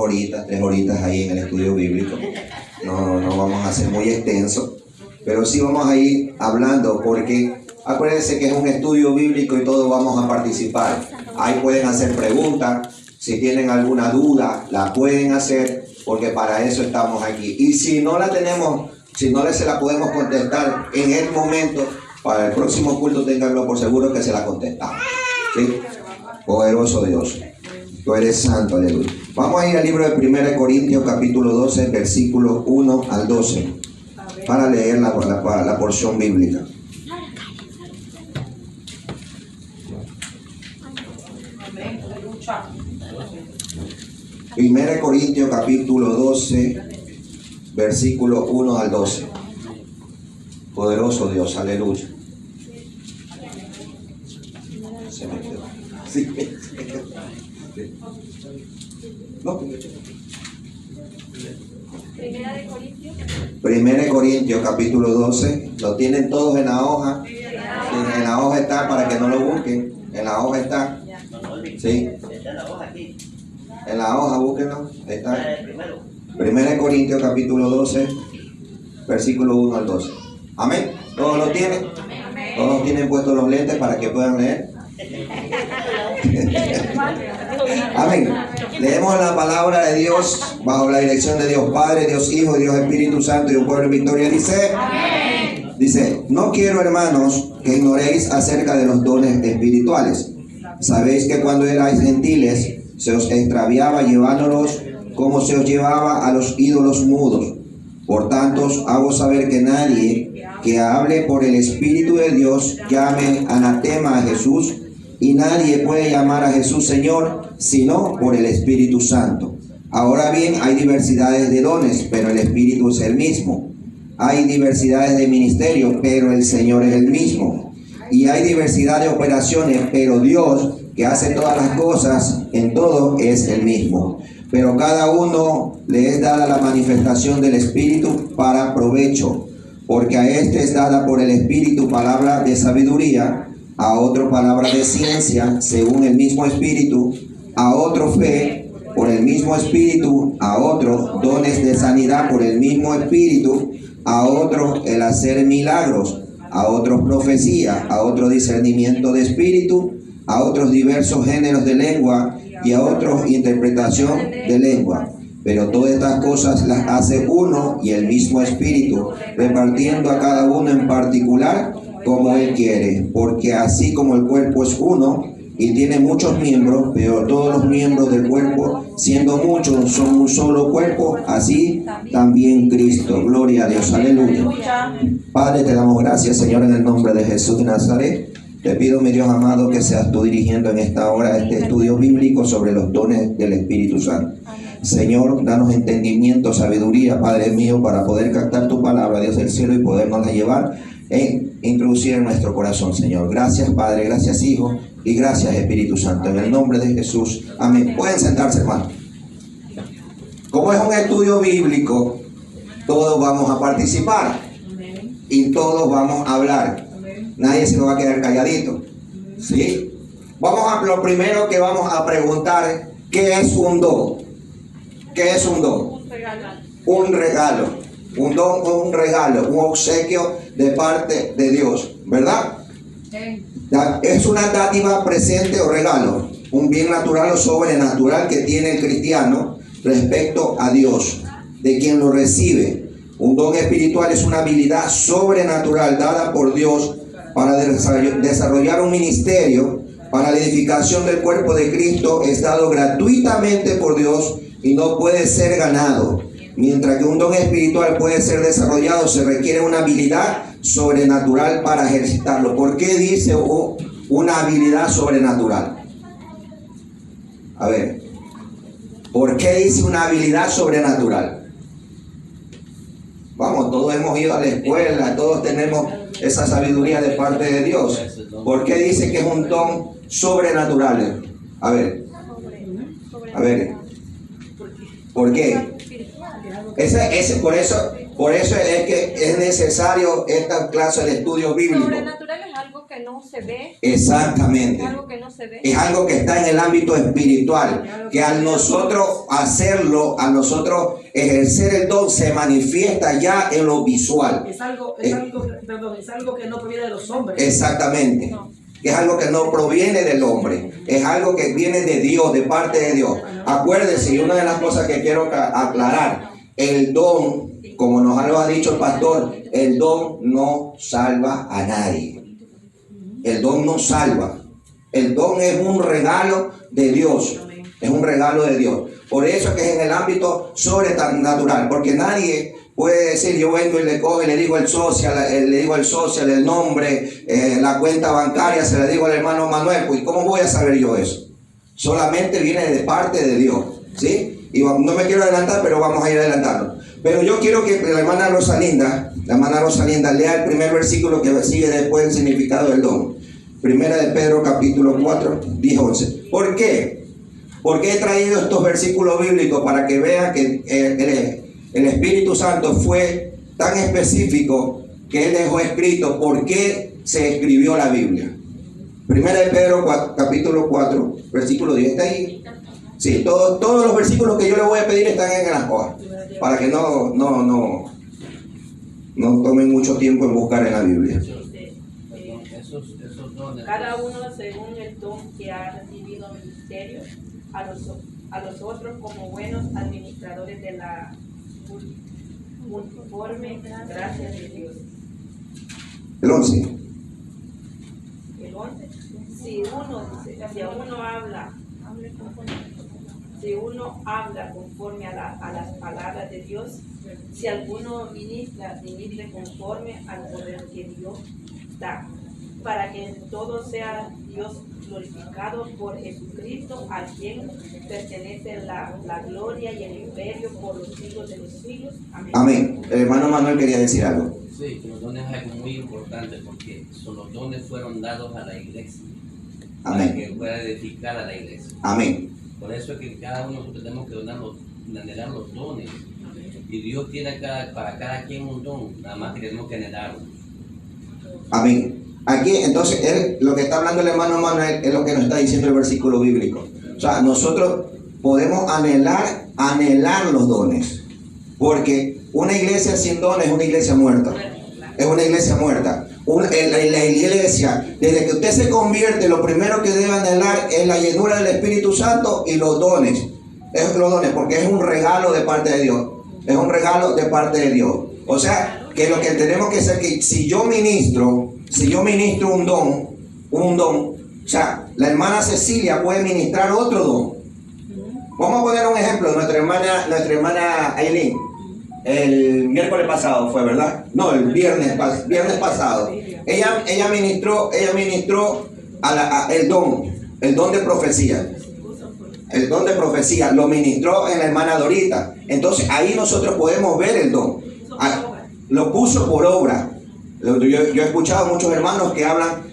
horitas, 3 horitas ahí en el estudio bíblico. No vamos a ser muy extenso, pero sí vamos a ir hablando porque acuérdense que es un estudio bíblico y todos vamos a participar. Ahí pueden hacer preguntas, si tienen alguna duda, la pueden hacer porque para eso estamos aquí. Y si no la tenemos, si no se la podemos contestar en el momento, para el próximo culto ténganlo por seguro que se la contestamos. ¿Sí? Poderoso Dios. Tú eres santo, aleluya. Vamos a ir al libro de 1 Corintios capítulo 12, versículos 1 al 12, para leer la porción bíblica. Primera Corintios capítulo 12, versículo 1 al 12. Poderoso Dios, aleluya. Se me quedó. Sí. No. Primera de Corintios capítulo 12. Lo tienen todos en la hoja. En la hoja está, para que no lo busquen. En la hoja está. Sí. En la hoja, búsquenlo. Ahí está. Primera de Corintios capítulo 12, versículo 1 al 12. Amén. ¿Todos lo tienen? ¿Todos tienen puestos los lentes para que puedan leer? Amén. Leemos la palabra de Dios bajo la dirección de Dios Padre, Dios Hijo, Dios Espíritu Santo y un pueblo en victoria. Dice, no quiero, hermanos, que ignoréis acerca de los dones espirituales. Sabéis que cuando erais gentiles se os extraviaba llevándolos como se os llevaba a los ídolos mudos. Por tanto, os hago saber que nadie que hable por el Espíritu de Dios llame anatema a Jesús, y nadie puede llamar a Jesús Señor sino por el Espíritu Santo. Ahora bien, hay diversidades de dones, pero el Espíritu es el mismo. Hay diversidades de ministerios, pero el Señor es el mismo. Y hay diversidad de operaciones, pero Dios, que hace todas las cosas en todo, es el mismo. Pero cada uno le es dada la manifestación del Espíritu para provecho, porque a este es dada por el Espíritu palabra de sabiduría, a otro palabra de ciencia según el mismo Espíritu, a otro fe por el mismo Espíritu, a otro dones de sanidad por el mismo Espíritu, a otro el hacer milagros, a otros profecía, a otro discernimiento de espíritu, a otros diversos géneros de lengua y a otros interpretación de lengua. Pero todas estas cosas las hace uno y el mismo Espíritu, repartiendo a cada uno en particular como Él quiere. Porque así como el cuerpo es uno y tiene muchos miembros, pero todos los miembros del cuerpo, siendo muchos, son un solo cuerpo, así también Cristo. Gloria a Dios, aleluya. Padre, te damos gracias, Señor, en el nombre de Jesús de Nazaret. Te pido, mi Dios amado, que seas tú dirigiendo en esta hora este estudio bíblico sobre los dones del Espíritu Santo. Señor, danos entendimiento, sabiduría, Padre mío, para poder captar tu palabra, Dios del cielo, y podernosla llevar e introducir en nuestro corazón, Señor. Gracias, Padre, gracias, Hijo, y gracias, Espíritu Santo. En el nombre de Jesús. Amén. Pueden sentarse, hermano. Como es un estudio bíblico, todos vamos a participar y todos vamos a hablar. Nadie se nos va a quedar calladito. ¿Sí? Lo primero que vamos a preguntar, ¿qué es un don? ¿Qué es un don? Un regalo. Un don o un regalo, un obsequio de parte de Dios, ¿verdad? Es una dádiva presente o regalo, un bien natural o sobrenatural que tiene el cristiano respecto a Dios, de quien lo recibe. Un don espiritual es una habilidad sobrenatural dada por Dios para desarrollar un ministerio para la edificación del cuerpo de Cristo. Es dado gratuitamente por Dios y no puede ser ganado. Mientras que un don espiritual puede ser desarrollado, se requiere una habilidad sobrenatural para ejercitarlo. ¿Por qué dice una habilidad sobrenatural? A ver, ¿por qué dice una habilidad sobrenatural? Vamos, todos hemos ido a la escuela, todos tenemos esa sabiduría de parte de Dios. ¿Por qué dice que es un don sobrenatural? A ver, ¿por qué? Por eso es que es necesario esta clase de estudio bíblico. Sobrenatural es algo que no se ve. Exactamente. Es algo que no se ve. Es algo que está en el ámbito espiritual, que al nosotros hacerlo, a nosotros ejercer el don, se manifiesta ya en lo visual. Es algo que no proviene de los hombres. Exactamente. Es algo que no proviene del hombre, es algo que viene de Dios, de parte de Dios. Acuérdese, y una de las cosas que quiero aclarar, el don, como nos lo ha dicho el pastor, el don no salva a nadie. El don no salva. El don es un regalo de Dios. Es un regalo de Dios. Por eso es que es en el ámbito sobrenatural, porque nadie puede decir, yo vengo y le cojo y le digo el social, el nombre, la cuenta bancaria, se la digo al hermano Manuel. Pues ¿cómo voy a saber yo eso? Solamente viene de parte de Dios, ¿sí? Y no me quiero adelantar, pero vamos a ir adelantando. Pero yo quiero que la hermana Rosalinda lea el primer versículo que sigue después del significado del don. Primera de Pedro capítulo 4, 10, 11. ¿Por qué? Porque he traído estos versículos bíblicos para que vean que el Espíritu Santo fue tan específico que Él dejó escrito por qué se escribió la Biblia. Primera de Pedro capítulo 4, versículo 10. ¿Está ahí? Sí, todos los versículos que yo le voy a pedir están en las hojas, para que no tomen mucho tiempo en buscar en la Biblia. Cada uno según el don que ha recibido ministerio, a los otros como buenos administradores de la multiforme gracia de Dios. El 11. El 11. Si uno habla conforme a las palabras de Dios, si alguno ministra conforme al poder que Dios da, para que en todo sea Dios glorificado por Jesucristo, a quien pertenece la gloria y el imperio por los siglos de los siglos. Amén. Amén. El hermano Manuel quería decir algo. Sí, los dones es algo muy importante porque los dones fueron dados a la iglesia. Amén. Para que pueda edificar a la iglesia. Amén. Por eso es que cada uno de nosotros tenemos que anhelar los dones. Y Dios tiene para cada quien un don, nada más que tenemos que anhelarlos. Amén. Aquí, entonces, lo que está hablando el hermano Manuel es lo que nos está diciendo el versículo bíblico. O sea, nosotros podemos anhelar los dones. Porque una iglesia sin dones es una iglesia muerta. Es una iglesia muerta. La iglesia, desde que usted se convierte, lo primero que debe anhelar es la llenura del Espíritu Santo y los dones. Es los dones, porque es un regalo de parte de Dios. Es un regalo de parte de Dios. O sea, que lo que tenemos que hacer es que si yo ministro un don, o sea, la hermana Cecilia puede ministrar otro don. Vamos a poner un ejemplo. Nuestra hermana Aileen, el miércoles pasado fue, ¿verdad? No, el viernes pasado. Ella ministró el don de profecía. El don de profecía lo ministró en la hermana Dorita. Entonces ahí nosotros podemos ver el don. Lo puso por obra. Yo he escuchado a muchos hermanos que hablan,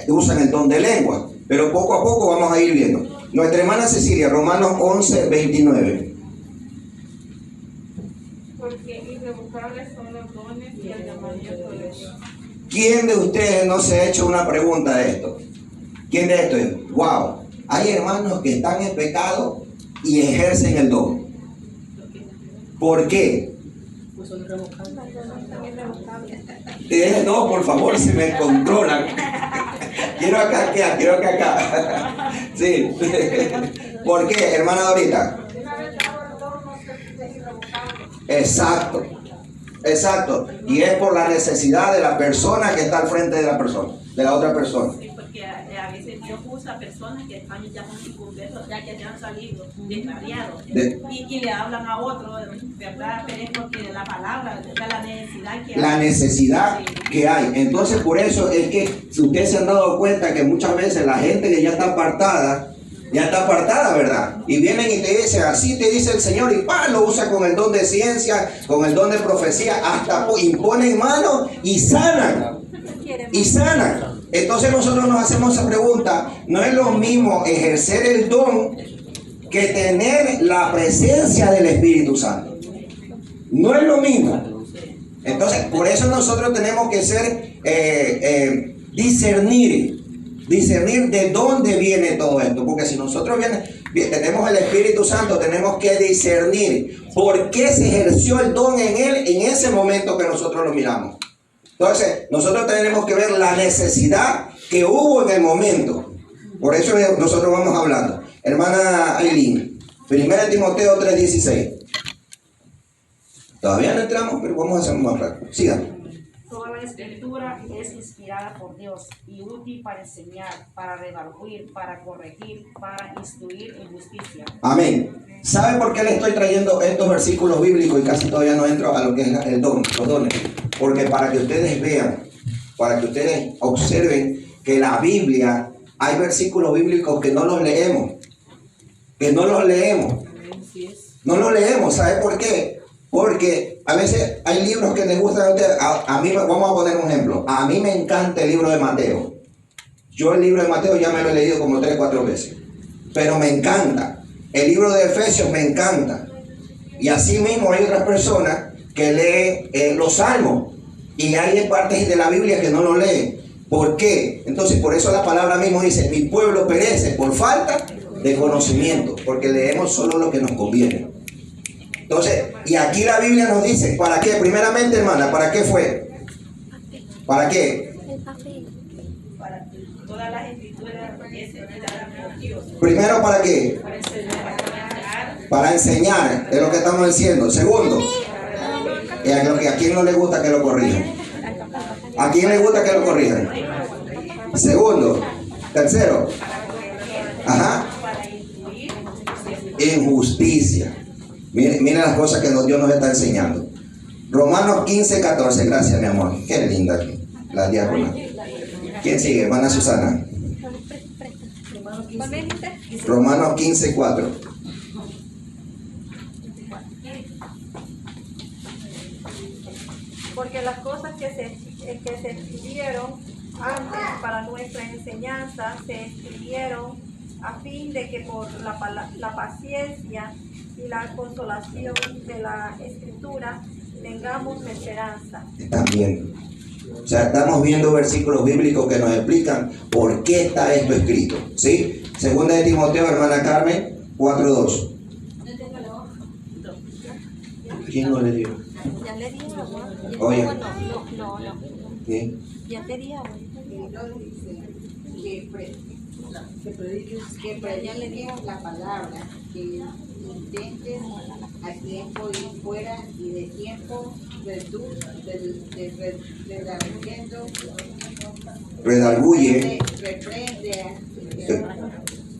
usan el don de lengua, pero poco a poco vamos a ir viendo. Nuestra hermana Cecilia, Romanos 11, 29. Porque irrevocables son los dones y el llamamiento de Dios. ¿Quién de ustedes no se ha hecho una pregunta de esto? ¿Quién de esto es? Wow, hay hermanos que están en pecado y ejercen el don. ¿Por qué? Pues son irrevocables. No, por favor, se me controlan. Quiero que acá. Sí. ¿Por qué, hermana Dorita? Exacto. Y es por la necesidad de la persona que está al frente de la otra persona. Sí, porque a veces Dios usa personas que están ya con inconversos, ya que han salido descarriados, y le hablan a otros, ¿verdad? Pero es porque la palabra, la necesidad que hay. La necesidad que hay. Entonces, por eso es que si ustedes se han dado cuenta que muchas veces la gente que ya está apartada, ¿verdad? Y vienen y te dicen, así te dice el Señor, y lo usa con el don de ciencia, con el don de profecía, hasta imponen mano y sanan. Entonces nosotros nos hacemos esa pregunta. No es lo mismo ejercer el don que tener la presencia del Espíritu Santo. No es lo mismo. Entonces, por eso nosotros tenemos que ser discernir de dónde viene todo esto. Porque si nosotros tenemos el Espíritu Santo, tenemos que discernir por qué se ejerció el don en él en ese momento que nosotros lo miramos. Entonces, nosotros tenemos que ver la necesidad que hubo en el momento. Por eso nosotros vamos hablando. Hermana Aileen, 1 Timoteo 3:16. Todavía no entramos, pero vamos a hacer más rápido. Sigan. Toda la escritura es inspirada por Dios y útil para enseñar, para redarguir, para corregir, para instruir en justicia. Amén. ¿Sabe por qué le estoy trayendo estos versículos bíblicos y casi todavía no entro a lo que es el don, los dones? Porque para que ustedes vean, para que ustedes observen que la Biblia, hay versículos bíblicos que no los leemos. No los leemos. ¿Sabe por qué? Porque a veces hay libros que les gustan a ustedes. A mí, vamos a poner un ejemplo. A mí me encanta el libro de Mateo. Yo el libro de Mateo ya me lo he leído como 3 o 4 veces. Pero me encanta. El libro de Efesios me encanta. Y así mismo hay otras personas que leen los salmos. Y hay partes de la Biblia que no lo leen. ¿Por qué? Entonces por eso la palabra mismo dice: mi pueblo perece por falta de conocimiento. Porque leemos solo lo que nos conviene. Entonces, y aquí la Biblia nos dice, ¿para qué? Primeramente, hermana, ¿para qué fue? ¿Para qué? Para todas las escrituras es dada por Dios. Primero, ¿para qué? Para enseñar, es lo que estamos diciendo. Segundo, ¿a quién no le gusta que lo corrijan? ¿A quién le gusta que lo corrijan? Segundo. Tercero. Ajá. En justicia. Miren las cosas que Dios nos está enseñando. Romanos 15:14. Gracias, mi amor. Qué linda la diácona. ¿Quién sigue? Hermana Susana. Romanos 15:4. Porque las cosas que se escribieron antes para nuestra enseñanza se escribieron a fin de que por la paciencia y la consolación de la Escritura tengamos esperanza. Están viendo. O sea, estamos viendo versículos bíblicos que nos explican por qué está esto escrito. ¿Sí? Segunda de Timoteo, hermana Carmen, 4:2. ¿Quién no le dio? Ya le dije, Oye. no. ¿Sí? Ya te dije, que prediques la palabra, que intentes a tiempo ir fuera y de tiempo Redarguye.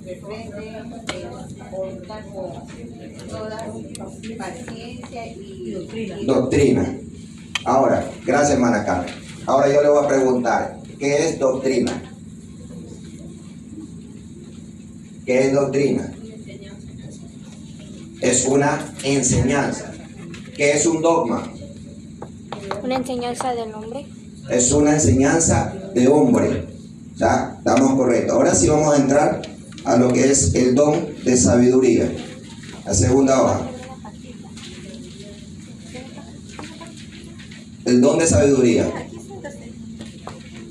Reprende con toda paciencia y Doctrina. Ahora, gracias, hermana Carmen. Ahora yo le voy a preguntar, ¿qué es doctrina? ¿Qué es doctrina? Es una enseñanza. ¿Qué es un dogma? Una enseñanza del hombre. Es una enseñanza de hombre. ¿Ya? Estamos correctos. Ahora sí vamos a entrar a lo que es el don de sabiduría. La segunda hoja. El don de sabiduría.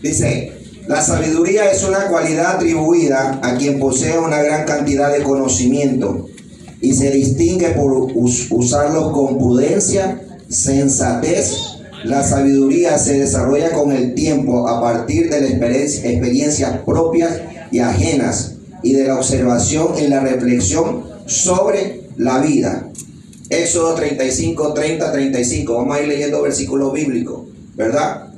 Dice: la sabiduría es una cualidad atribuida a quien posee una gran cantidad de conocimiento y se distingue por usarlos con prudencia, sensatez. La sabiduría se desarrolla con el tiempo a partir de las experiencias propias y ajenas y de la observación y la reflexión sobre la vida. Éxodo 35, 30, 35. Vamos a ir leyendo versículos bíblicos, ¿verdad?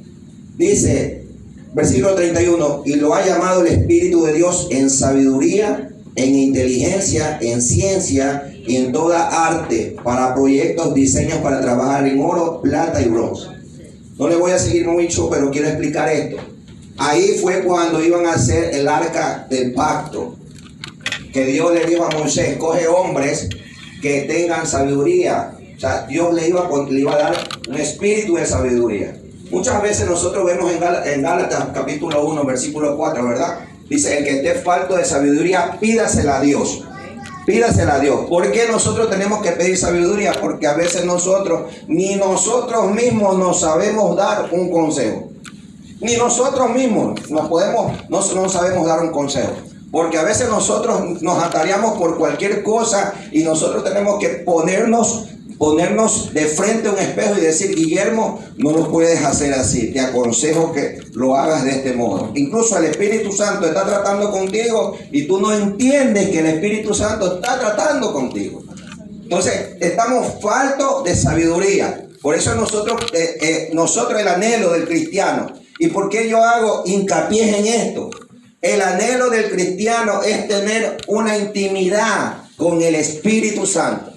Dice, versículo 31, y lo ha llamado el Espíritu de Dios en sabiduría, en inteligencia, en ciencia y en toda arte, para proyectos, diseños para trabajar en oro, plata y bronce. No le voy a seguir mucho, pero quiero explicar esto. Ahí fue cuando iban a hacer el arca del pacto, que Dios le dijo a Moisés: coge hombres que tengan sabiduría. O sea, Dios le iba a dar un espíritu de sabiduría. Muchas veces nosotros vemos en Gálatas capítulo 1, versículo 4, ¿verdad? Dice: el que esté falto de sabiduría, pídasela a Dios. Pídasela a Dios. ¿Por qué nosotros tenemos que pedir sabiduría? Porque a veces ni nosotros mismos nos sabemos dar un consejo. Ni nosotros mismos no sabemos dar un consejo. Porque a veces nosotros nos atareamos por cualquier cosa y nosotros tenemos que ponernos de frente a un espejo y decir: Guillermo, no lo puedes hacer así, te aconsejo que lo hagas de este modo. Incluso el Espíritu Santo está tratando contigo y tú no entiendes que el Espíritu Santo está tratando contigo. Entonces estamos faltos de sabiduría. Por eso nosotros el anhelo del cristiano. ¿Y por qué yo hago hincapié en esto? El anhelo del cristiano es tener una intimidad con el Espíritu Santo.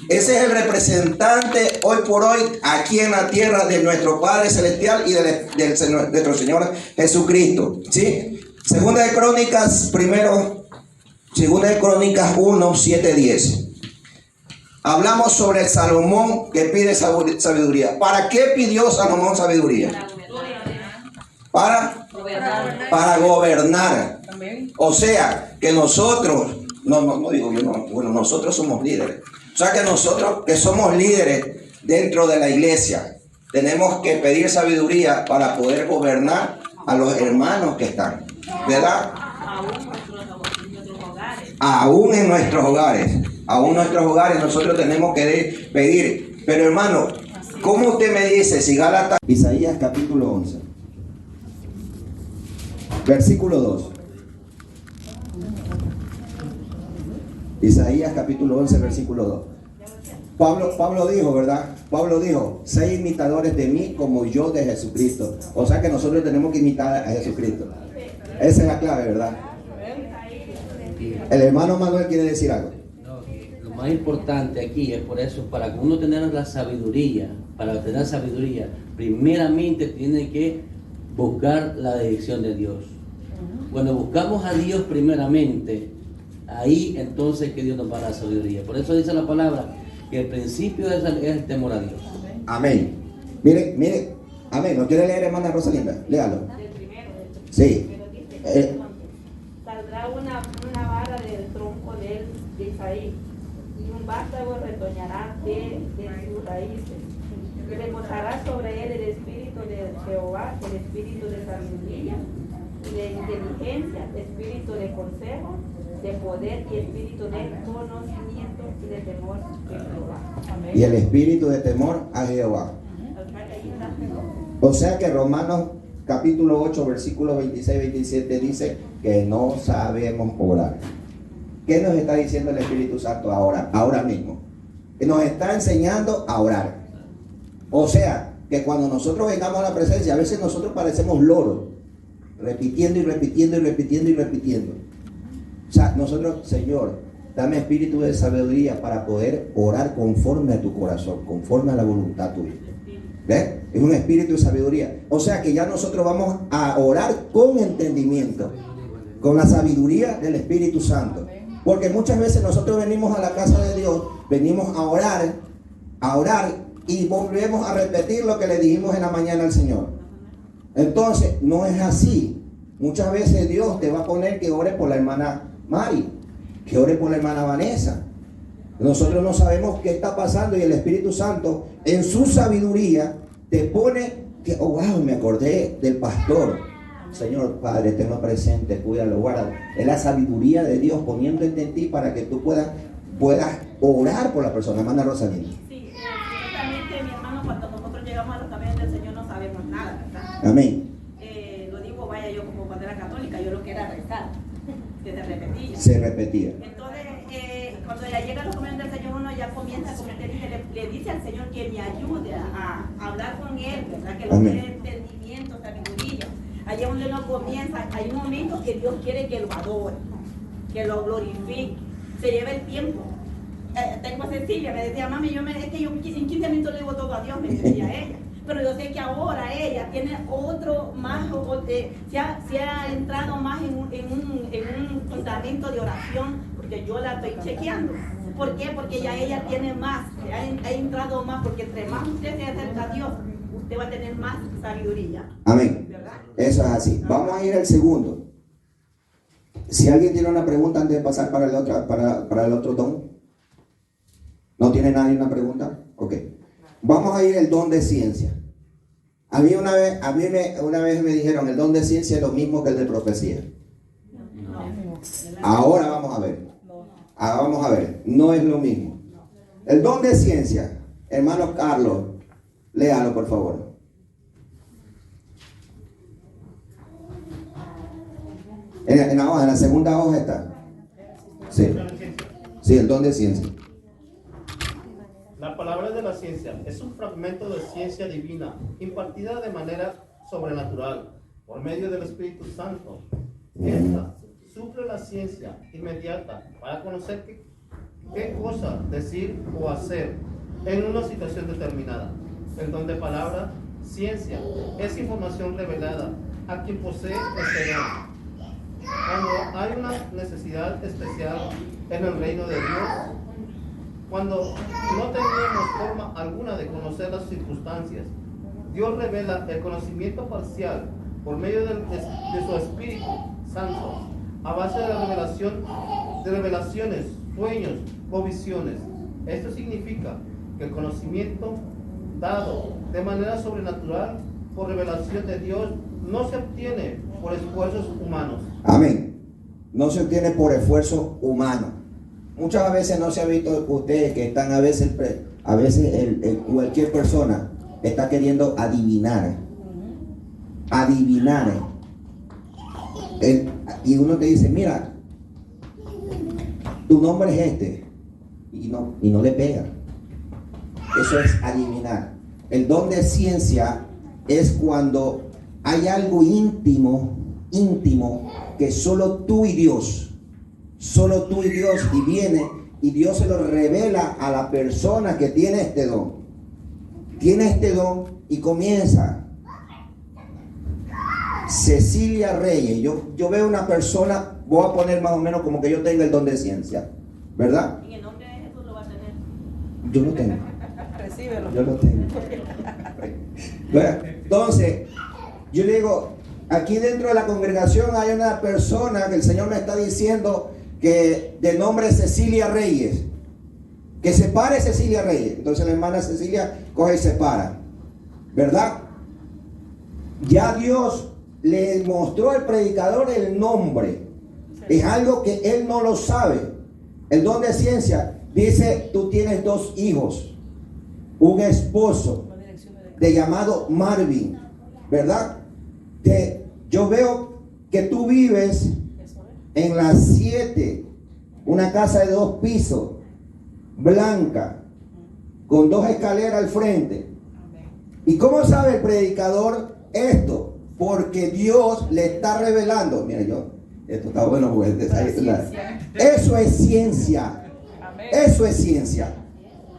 Ese es el representante hoy por hoy aquí en la tierra de nuestro Padre Celestial y de nuestro Señor Jesucristo. ¿Sí? Segunda de Crónicas 1, 7, 10. Hablamos sobre el Salomón que pide sabiduría. ¿Para qué pidió Salomón sabiduría? Para gobernar. O sea, que nosotros, nosotros somos líderes. O sea, que nosotros que somos líderes dentro de la iglesia, tenemos que pedir sabiduría para poder gobernar a los hermanos que están, ¿verdad? Aún en nuestros hogares nosotros tenemos que pedir. Pero hermano, ¿cómo usted me dice si Gálatas? Isaías capítulo 11, versículo 2. Isaías capítulo 11, versículo 2. Pablo dijo, ¿verdad? Pablo dijo: sed imitadores de mí como yo de Jesucristo. O sea que nosotros tenemos que imitar a Jesucristo. Esa es la clave, ¿verdad? El hermano Manuel quiere decir algo. Lo más importante aquí es por eso, para que uno tenga la sabiduría, para obtener sabiduría, primeramente tiene que buscar la dirección de Dios. Cuando buscamos a Dios primeramente, ahí entonces que Dios nos va a dar sabiduría. Por eso dice la palabra que el principio es el temor a Dios. Amén. Mire, amén. ¿No quiere leer, hermana Rosalinda? Léalo. Sí. Saldrá una vara del tronco de Isaí, y un vástago retoñará de sus raíces. Reposará sobre él el espíritu de Jehová, el espíritu de sabiduría, de inteligencia, espíritu de consejo, de poder y espíritu de conocimiento y de temor de Jehová. Amén. Y el espíritu de temor a Jehová. O sea que Romanos capítulo 8, versículos 26-27 dice que no sabemos orar. ¿Qué nos está diciendo el Espíritu Santo ahora mismo? Nos está enseñando a orar. O sea, que cuando nosotros vengamos a la presencia, a veces nosotros parecemos loros, repitiendo y repitiendo y repitiendo y repitiendo. O sea, nosotros: Señor, dame espíritu de sabiduría para poder orar conforme a tu corazón, conforme a la voluntad tuya. ¿Ves? Es un espíritu de sabiduría. O sea que ya nosotros vamos a orar con entendimiento, con la sabiduría del Espíritu Santo. Porque muchas veces nosotros venimos a la casa de Dios, venimos a orar y volvemos a repetir lo que le dijimos en la mañana al Señor. Entonces, no es así. Muchas veces Dios te va a poner que ore por la hermana Mari, que ore por la hermana Vanessa. Nosotros no sabemos qué está pasando y el Espíritu Santo en su sabiduría te pone que, oh wow, me acordé del pastor. Señor Padre, tenlo presente, cuídalo, guárdalo. Es la sabiduría de Dios poniéndote en ti para que tú puedas orar por la persona. Hermana Rosalinda. Sí, ciertamente, mi hermano, cuando nosotros llegamos a los caminos del Señor no sabemos nada, ¿verdad? Amén. Lo digo, vaya, yo como cuando era católica, yo lo que era rezar, que se repetía. Entonces, cuando ya llega a los caminos del Señor, uno ya comienza, como te dije, le dice al Señor que me ayude a hablar con Él, ¿verdad? Que lo dé entendimiento, sabiduría. Allá donde uno comienza, hay un momento que Dios quiere que lo adore, que lo glorifique, se lleve el tiempo. Tengo a Cecilia, me decía: mami, es que yo en 15 minutos le digo todo a Dios, me decía ella. Pero yo sé que ahora ella tiene otro más, se ha entrado más en un fundamento de oración, porque yo la estoy chequeando. ¿Por qué? Porque ya ella tiene más, ha entrado más, porque entre más usted se acerca a Dios, usted va a tener más sabiduría. Amén. ¿Verdad? Eso es así. Vamos a ir al segundo. Si alguien tiene una pregunta antes de pasar para el otro don. ¿No tiene nadie una pregunta? Ok. Vamos a ir al don de ciencia. A mí una vez me dijeron, el don de ciencia es lo mismo que el de profecía. Ahora vamos a ver. Vamos a ver, no es lo mismo. El don de ciencia, hermano Carlos, léalo por favor. En la segunda hoja está. Sí, el don de ciencia. La palabra de la ciencia es un fragmento de ciencia divina impartida de manera sobrenatural por medio del Espíritu Santo. Esta suple la ciencia inmediata para conocer qué cosa decir o hacer en una situación determinada. El don de palabra, ciencia, es información revelada a quien posee este don. Cuando hay una necesidad especial en el reino de Dios, cuando no teníamos forma alguna de conocer las circunstancias, Dios revela el conocimiento parcial por medio de su Espíritu Santo, a base de revelaciones, sueños o visiones. Esto significa que el conocimiento dado de manera sobrenatural por revelación de Dios no se obtiene por esfuerzos humanos. Amén. No se obtiene por esfuerzo humano. Muchas veces no se ha visto ustedes que están a veces cualquier persona está queriendo adivinar. Y uno te dice, mira, tu nombre es este, y no le pega. Eso es adivinar. El don de ciencia es cuando hay algo íntimo que solo tú y Dios, y viene y Dios se lo revela a la persona que tiene este don. Y comienza. Cecilia Reyes, yo veo una persona, voy a poner más o menos como que yo tengo el don de ciencia, ¿verdad? Y el nombre de Jesús lo va a tener. Yo lo tengo. Recíbelo. Yo lo tengo. Bueno, entonces, yo le digo, aquí dentro de la congregación hay una persona que el Señor me está diciendo que de nombre Cecilia Reyes, que se pare Cecilia Reyes. Entonces la hermana Cecilia coge y se para, ¿verdad? Ya Dios le mostró al predicador el nombre. Es algo que él no lo sabe. El don de ciencia dice, tú tienes 2 hijos, un esposo de llamado Marvin, ¿verdad? Yo veo que tú vives en las 7, una casa de 2 pisos, blanca, con 2 escaleras al frente. ¿Y cómo sabe el predicador esto? Porque Dios le está revelando. Mira, esto está bueno, pues, eso es ciencia. Eso es ciencia.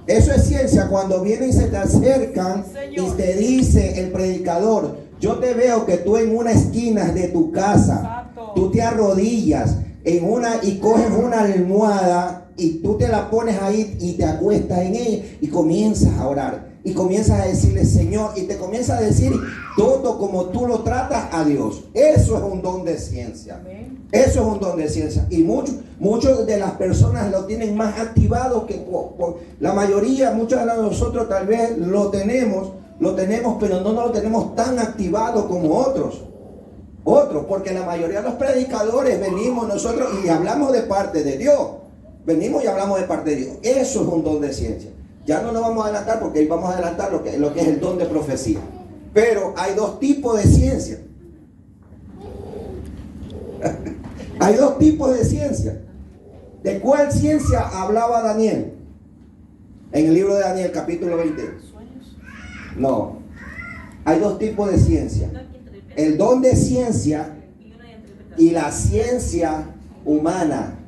Eso es ciencia. Cuando vienen y se te acercan y te dice el predicador, yo te veo que tú en una esquina de tu casa, tú te arrodillas y coges una almohada y tú te la pones ahí y te acuestas en ella y comienzas a orar. Y comienzas a decirle, Señor, y te comienzas a decir todo como tú lo tratas a Dios. Eso es un don de ciencia. Eso es un don de ciencia. Y muchos de las personas lo tienen más activado que la mayoría, muchos de nosotros tal vez lo tenemos, pero no lo tenemos tan activado como otros, porque la mayoría de los predicadores venimos nosotros y hablamos de parte de Dios. Venimos y hablamos de parte de Dios. Eso es un don de ciencia. Ya no nos vamos a adelantar porque ahí vamos a adelantar lo que es el don de profecía. Pero hay 2 tipos de ciencia. Hay 2 tipos de ciencia. ¿De cuál ciencia hablaba Daniel? En el libro de Daniel, capítulo 20. No. Hay 2 tipos de ciencia. El don de ciencia y la ciencia humana.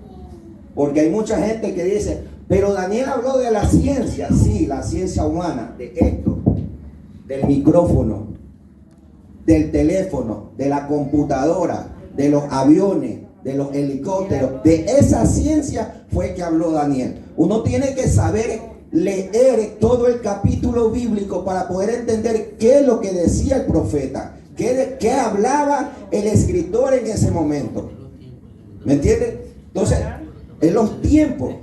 Porque hay mucha gente que dice, pero Daniel habló de la ciencia. Sí, la ciencia humana, de esto, del micrófono, del teléfono, de la computadora, de los aviones, de los helicópteros. De esa ciencia fue que habló Daniel. Uno tiene que saber leer todo el capítulo bíblico para poder entender qué es lo que decía el profeta, qué hablaba el escritor en ese momento. ¿Me entiendes? Entonces, en los tiempos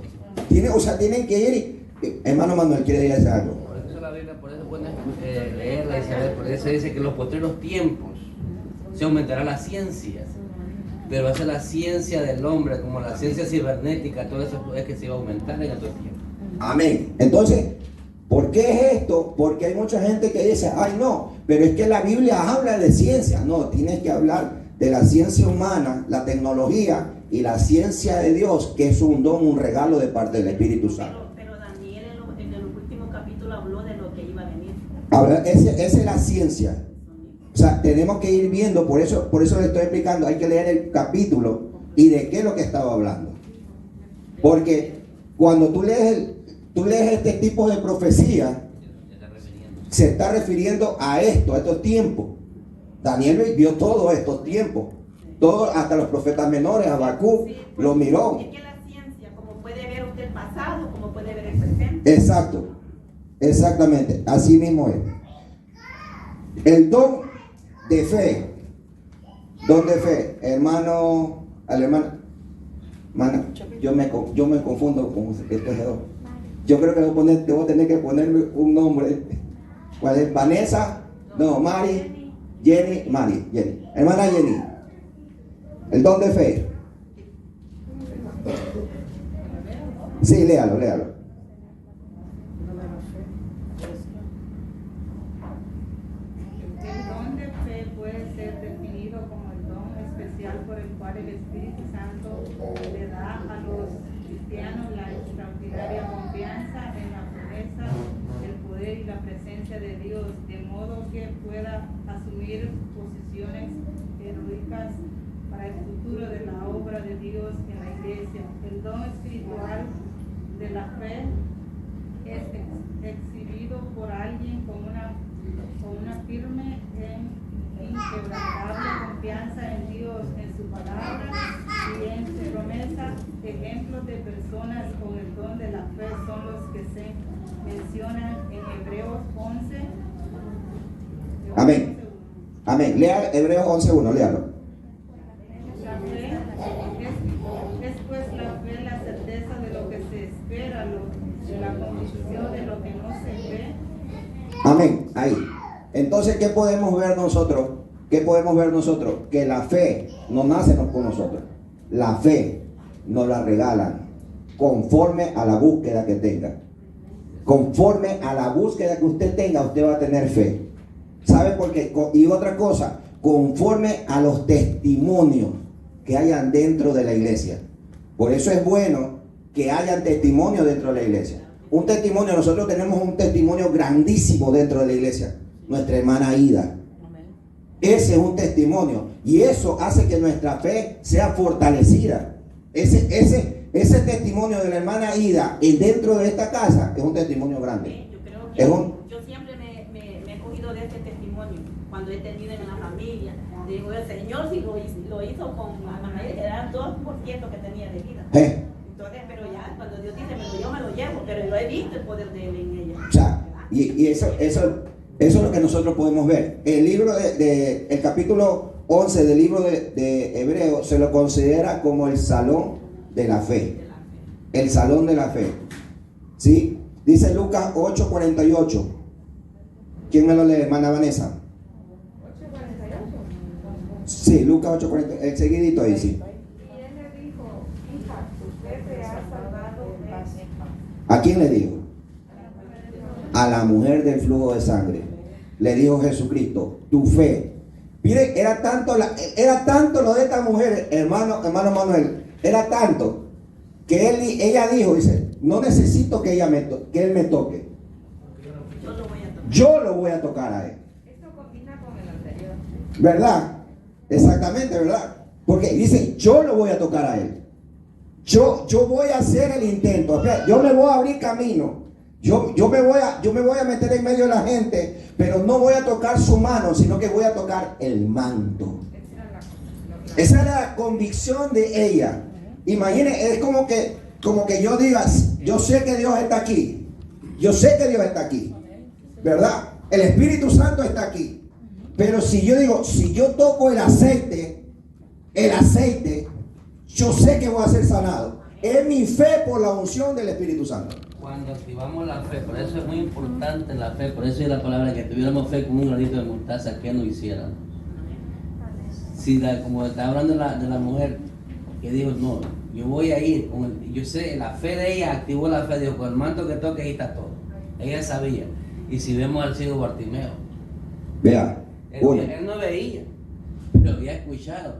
tienen que ir. Hermano Manuel, ¿quiere decir algo? Por eso la Biblia por eso es bueno leerla y saber, por eso dice que en los postreros tiempos se aumentará la ciencia, pero va a ser la ciencia del hombre, como la ciencia cibernética, todo eso es que se va a aumentar en estos tiempos. Amén. Entonces, ¿por qué es esto? Porque hay mucha gente que dice, ay no, pero es que la Biblia habla de ciencia. No, tienes que hablar de la ciencia humana, la tecnología y la ciencia de Dios, que es un don, un regalo de parte del Espíritu Santo. Pero Daniel en el último capítulo habló de lo que iba a venir. Ahora, esa es la ciencia. O sea, tenemos que ir viendo, por eso le estoy explicando, hay que leer el capítulo y de qué es lo que estaba hablando. Porque cuando tú lees este tipo de profecía, se está refiriendo a esto, a estos tiempos. Daniel vio todos estos tiempos, todo, hasta los profetas menores, Habacuc, lo miró. Es que la ciencia, como puede ver usted el pasado, como puede ver el presente. Exacto, exactamente, así mismo es. El don de fe, hermano, al hermano, yo me confundo con estos dos. Yo creo que debo tener que ponerle un nombre. ¿Cuál es? Vanessa, no, Jenny. Hermana Jenny, el don de fe. Sí, léalo. El don de fe puede ser definido como el don especial por el cual el Espíritu Santo le da a los cristianos la extraordinaria confianza en la promesa, el poder y la presencia de Dios, de modo que pueda asumir posiciones heroicas para el futuro de la obra de Dios en la iglesia. El don espiritual de la fe es exhibido por alguien con una firme e inquebrantable confianza en Dios, en su palabra y en su promesa. Ejemplos de personas con el don de la fe son los que se mencionan en Hebreos 11. Amén. Lea Hebreos 11:1, léalo. La fe es pues la fe, la certeza de lo que se espera, de la convicción de lo que no se ve. Amén. Ahí. Entonces, ¿qué podemos ver nosotros? Que la fe no nace con nosotros. La fe nos la regalan conforme a la búsqueda que tenga. Conforme a la búsqueda que usted tenga, usted va a tener fe. ¿Sabe por qué? Y otra cosa, conforme a los testimonios que hayan dentro de la iglesia. Por eso es bueno que hayan testimonios dentro de la iglesia. Un testimonio, nosotros tenemos un testimonio grandísimo dentro de la iglesia. Nuestra hermana Ida. Ese es un testimonio. Y eso hace que nuestra fe sea fortalecida. Ese testimonio de la hermana Ida dentro de esta casa es un testimonio grande. Yo creo que yo siempre me he cogido de este testimonio cuando he tenido en la familia. Digo, el Señor sí lo hizo con mamá, que era 2% que tenía de vida. Entonces, pero ya cuando Dios dice, pero yo me lo llevo, pero yo he visto el poder de Él en ella. O sea, y eso es lo que nosotros podemos ver. El libro el capítulo 11 del libro de Hebreos se lo considera como el salón de la fe. El salón de la fe. ¿Sí? Dice Lucas 8:48. ¿Quién me lo lee? Hermana Vanessa. Sí, Lucas 8:48. Seguidito ahí, sí. Y él le dijo, hija, tu fe te ha salvado. ¿A quién le dijo? A la mujer del flujo de sangre. Le dijo Jesucristo, tu fe. Mire, era tanto lo de esta mujer, hermano Manuel, era tanto que ella dijo, dice, no necesito que él me toque. Yo lo voy a tocar a él. Esto combina con el anterior. ¿Verdad? Exactamente, ¿verdad? Porque dice, yo lo voy a tocar a él. Yo voy a hacer el intento. O sea, yo me voy a abrir camino. Yo me voy a meter en medio de la gente, pero no voy a tocar su mano, sino que voy a tocar el manto. Esa era la convicción de ella. Imagine, es como que yo diga, yo sé que Dios está aquí. Yo sé que Dios está aquí. ¿Verdad? El Espíritu Santo está aquí. Pero si yo digo, si yo toco el aceite, yo sé que voy a ser sanado. Es mi fe por la unción del Espíritu Santo. Cuando activamos la fe, por eso es muy importante la fe, por eso es la palabra que tuviéramos fe como un granito de mostaza, que no hicieran. Si como estaba hablando de la mujer que dijo, no, yo voy a ir, yo sé, la fe de ella activó la fe, dijo, con el manto que toque ahí está todo. Ella sabía. Y si vemos al ciego Bartimeo, Vea, él no veía, pero había escuchado.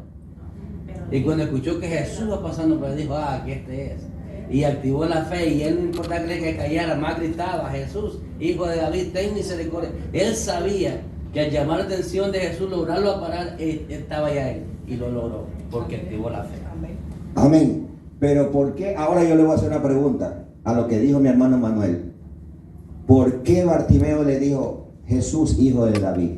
Y cuando escuchó que Jesús va pasando por él, dijo, aquí este es. Y activó la fe, y él no importaba que callara, más gritaba, Jesús, hijo de David, ten misericordia. Él sabía que al llamar la atención de Jesús, lograrlo a parar, estaba ya él, y lo logró, porque activó la fe. amén. Pero ¿por qué? Ahora yo le voy a hacer una pregunta a lo que dijo mi hermano Manuel. ¿Por qué Bartimeo le dijo Jesús, hijo de David?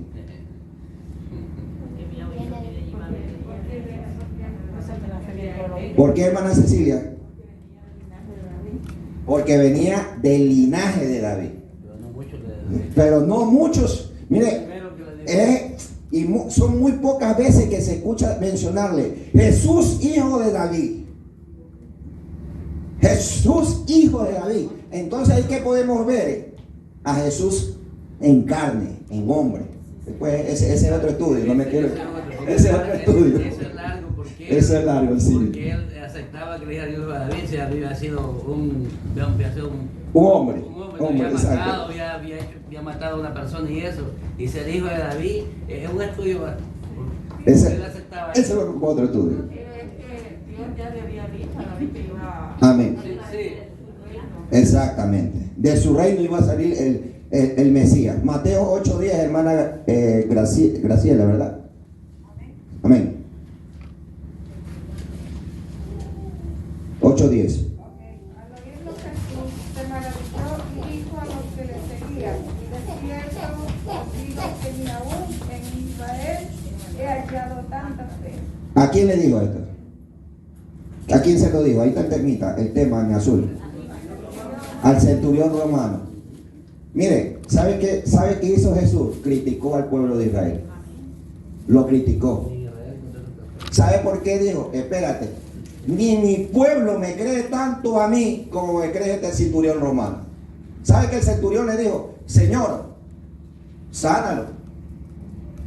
¿Por qué, hermana Cecilia? Porque venía del linaje de David. Pero no muchos. Mire, son muy pocas veces que se escucha mencionarle Jesús, hijo de David. Jesús, hijo de David. Entonces, ¿ahí qué podemos ver? A Jesús en carne, en hombre. Después, ese es otro estudio. No me quiero. Ese es otro estudio. Eso es largo, sí. Porque él aceptaba que le dijera Dios a David, si David había sido un hombre. Había matado, había matado a una persona y eso. Y ser hijo de David es un estudio. Ese es otro estudio. Dios ya le había dicho a David que iba a... Amén. Sí. Exactamente. De su reino iba a salir el Mesías. Mateo 8:10, hermana Graciela, ¿verdad? Amén. 8:10. Al oírlo Jesús se maravilló y dijo a los que le seguían: de cierto os digo que ni aún en Israel he hallado tanta fe. ¿A quién le dijo esto? ¿A quién se lo dijo? Ahí está el tema en azul. Al centurión romano. Mire, ¿sabe qué hizo Jesús? Criticó al pueblo de Israel. Lo criticó. ¿Sabe por qué dijo? Espérate, ni mi pueblo me cree tanto a mí como me cree este centurión romano. ¿Sabe que el centurión le dijo? Señor, sánalo.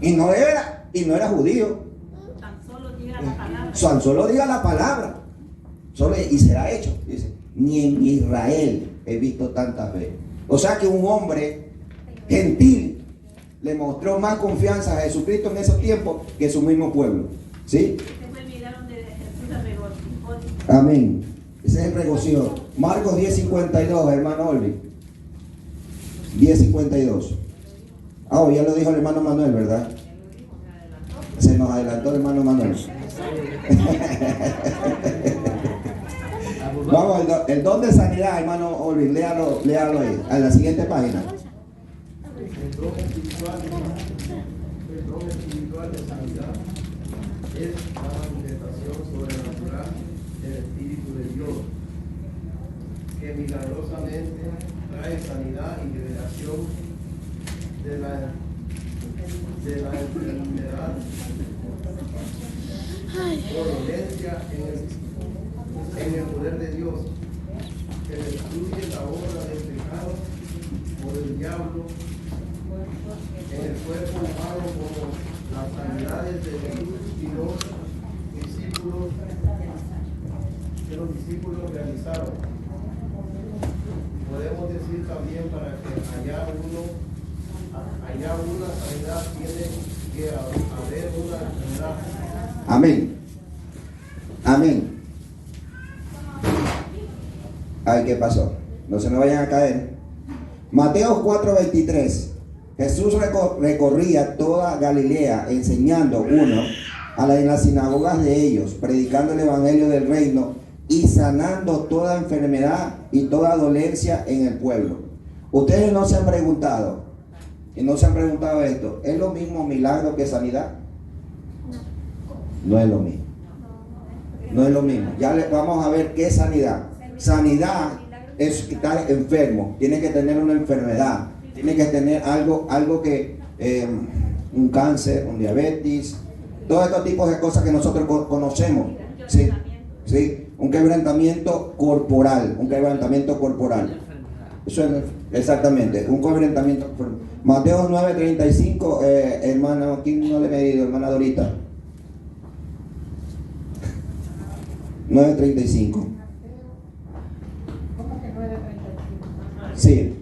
Y no era judío. Tan solo diga la palabra. Tan solo diga la palabra. Y será hecho. Dice, ni en Israel he visto tanta fe. O sea que un hombre gentil le mostró más confianza a Jesucristo en esos tiempos que su mismo pueblo. ¿Sí? Amén. Ese es el regocijo. Marcos 10:52, hermano Olvi. 10:52. Ya lo dijo el hermano Manuel, ¿verdad? Se nos adelantó el hermano Manuel. Vamos, el don de sanidad, hermano Olvi, léalo ahí, a la siguiente página. El don espiritual de sanidad es la manifestación sobrenatural del Espíritu de Dios, que milagrosamente trae sanidad y liberación de la enfermedad por dolencia en el poder de Dios, que destruye la obra del pecado por el diablo en el cuerpo humano, como las sanidades de Jesús y los discípulos realizaron. Podemos decir también, para que haya una sanidad, tiene que haber una enfermedad. Amén. Amén. Ay, ¿qué pasó? No se me vayan a caer. Mateo 4:23. Jesús recorría toda Galilea, enseñando, en las sinagogas de ellos, predicando el evangelio del reino y sanando toda enfermedad y toda dolencia en el pueblo. Ustedes no se han preguntado esto: ¿es lo mismo milagro que sanidad? No es lo mismo. No es lo mismo. Ya vamos a ver qué es sanidad. Sanidad es estar enfermo, tiene que tener una enfermedad, tiene que tener algo que un cáncer, un diabetes, todos estos tipos de cosas que nosotros conocemos. Sí, un quebrantamiento corporal, Eso es exactamente, un quebrantamiento. Mateo 9:35, hermano, ¿quién no le he medido? Hermana Dorita. 9:35. ¿Cómo que 9:35? Sí.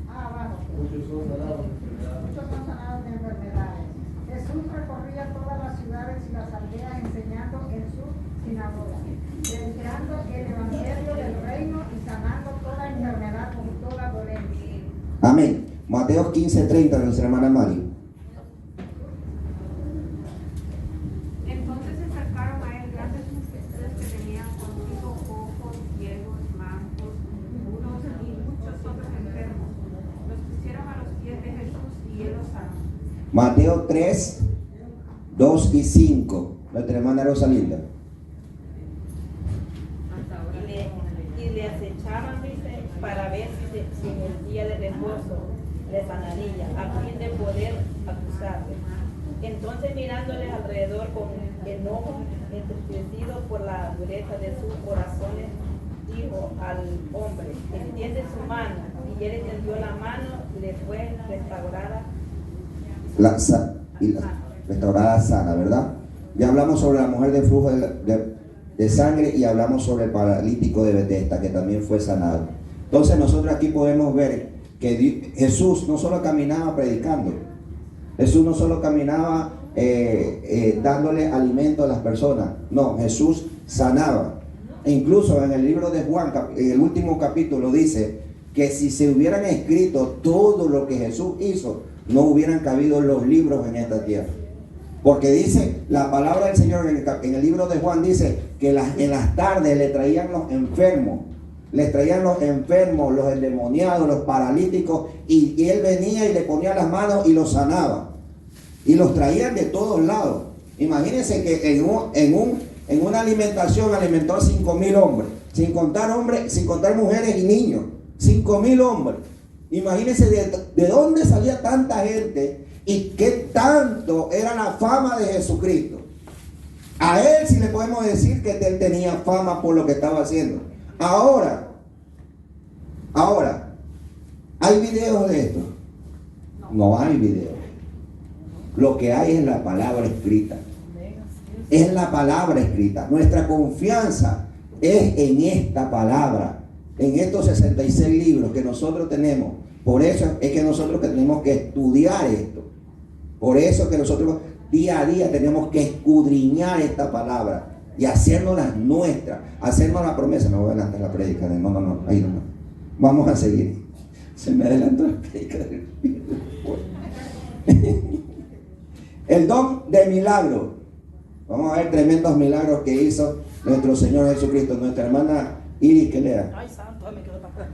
Abajo. Muchos son sanados de enfermedades. Muchos son sanados de enfermedades. Jesús recorría todas las ciudades y las aldeas enseñando en sus sinagogas, predicando el evangelio del reino y sanando toda enfermedad y toda dolencia. Amén. Mateo 15:30 de nuestra hermana Mari. Entonces se acercaron a él grandes multitudes que tenían consigo cojos, ciegos, mancos, mudos y muchos otros enfermos. Los pusieron a los pies de Jesús y él los sanó. Mateo 3:2 y 5. Nuestra hermana Rosalinda. Y le acechaban, dice, para ver si en el día de reposo le sanaría, a fin de poder acusarle. Entonces, mirándoles alrededor con enojo, entristecido por la dureza de sus corazones, dijo al hombre: extiende su mano. Y él extendió la mano y le fue restaurada Restaurada sana, ¿verdad? Ya hablamos sobre la mujer de flujo de sangre y hablamos sobre el paralítico de Betesda, que también fue sanado. Entonces nosotros aquí podemos ver que Jesús no solo caminaba predicando, Jesús no solo caminaba dándole alimento a las personas, no, Jesús sanaba. E incluso en el libro de Juan, en el último capítulo, dice que si se hubieran escrito todo lo que Jesús hizo, no hubieran cabido los libros en esta tierra. Porque dice, la palabra del Señor en el libro de Juan dice que en las tardes le traían los enfermos, les traían los enfermos, los endemoniados, los paralíticos, y él venía y le ponía las manos y los sanaba. Y los traían de todos lados. Imagínense que en una alimentación alimentó a 5,000 hombres, sin contar mujeres y niños. 5,000 hombres. Imagínense de dónde salía tanta gente y qué tanto era la fama de Jesucristo. A él sí le podemos decir que él tenía fama por lo que estaba haciendo. Ahora, ¿hay videos de esto? No hay videos. Lo que hay es la palabra escrita. Es la palabra escrita. Nuestra confianza es en esta palabra, en estos 66 libros que nosotros tenemos. Por eso es que nosotros tenemos que estudiar esto. Por eso es que nosotros día a día tenemos que escudriñar esta palabra y hacernos nuestra, hacernos la promesa. Me voy a adelantar la prédica. No, ahí no. Vamos a seguir. Se me adelantó la prédica. El don de milagro. Vamos a ver tremendos milagros que hizo nuestro Señor Jesucristo. Nuestra hermana Iris, que lea. Ay, santo, me quedo para atrás.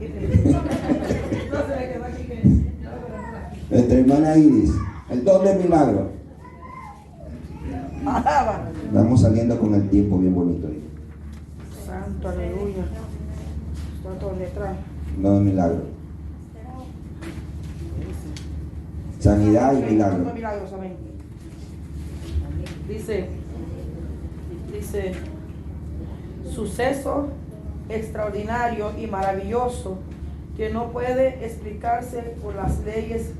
Nuestra hermana Iris, el don de milagro. Vamos saliendo con el tiempo bien bonito. Santo, aleluya. ¿Cuánto le trae? Don de milagro. Sanidad y milagro. Milagros, amén. Dice, suceso extraordinario y maravilloso que no puede explicarse por las leyes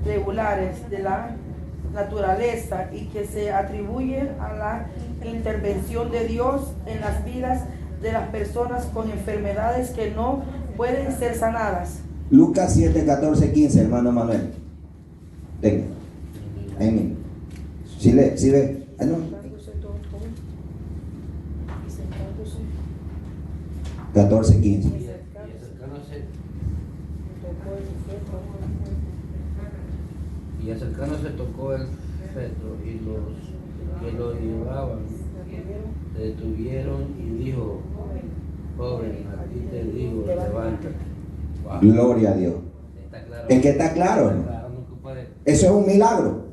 regulares de la naturaleza y que se atribuye a la intervención de Dios en las vidas de las personas con enfermedades que no pueden ser sanadas. Lucas 7, 14, 15, hermano Manuel. Venga. Amén. ¿Sí ve? Ah, no. 14, 15. Y acercándose tocó el feto y los que lo llevaban se detuvieron y dijo: joven, a ti te digo, levántate. Wow. Gloria a Dios. Está claro. Es que está claro, ¿no? Eso es un milagro.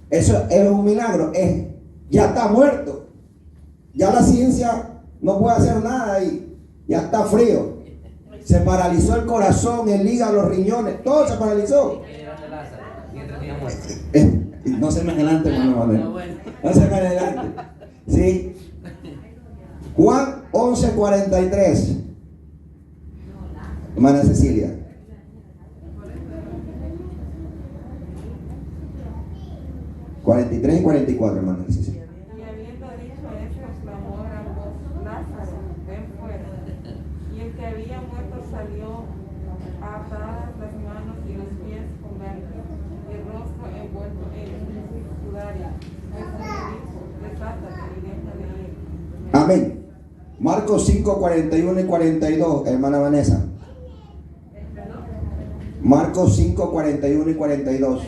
Eso es un milagro. Ya está muerto. Ya la ciencia no puede hacer nada y ya está frío. Se paralizó el corazón, el hígado, los riñones, todo se paralizó. No se me adelante, hermano Manuel. No se me adelante. ¿Sí? Juan 11:43. Hermana Cecilia. ...43 y 44, hermana Cecilia. Y habiendo dicho esto, clamó a gran voz: Lázaro, ven fuera. Y el que había muerto salió, atadas las manos y los pies con venda, y el rostro envuelto en sudaria. Jesús le dijo: Desátate y déjale ir. Amén. Marcos 5, 41 y 42, hermana Vanessa. Marcos 5, 41 y 42.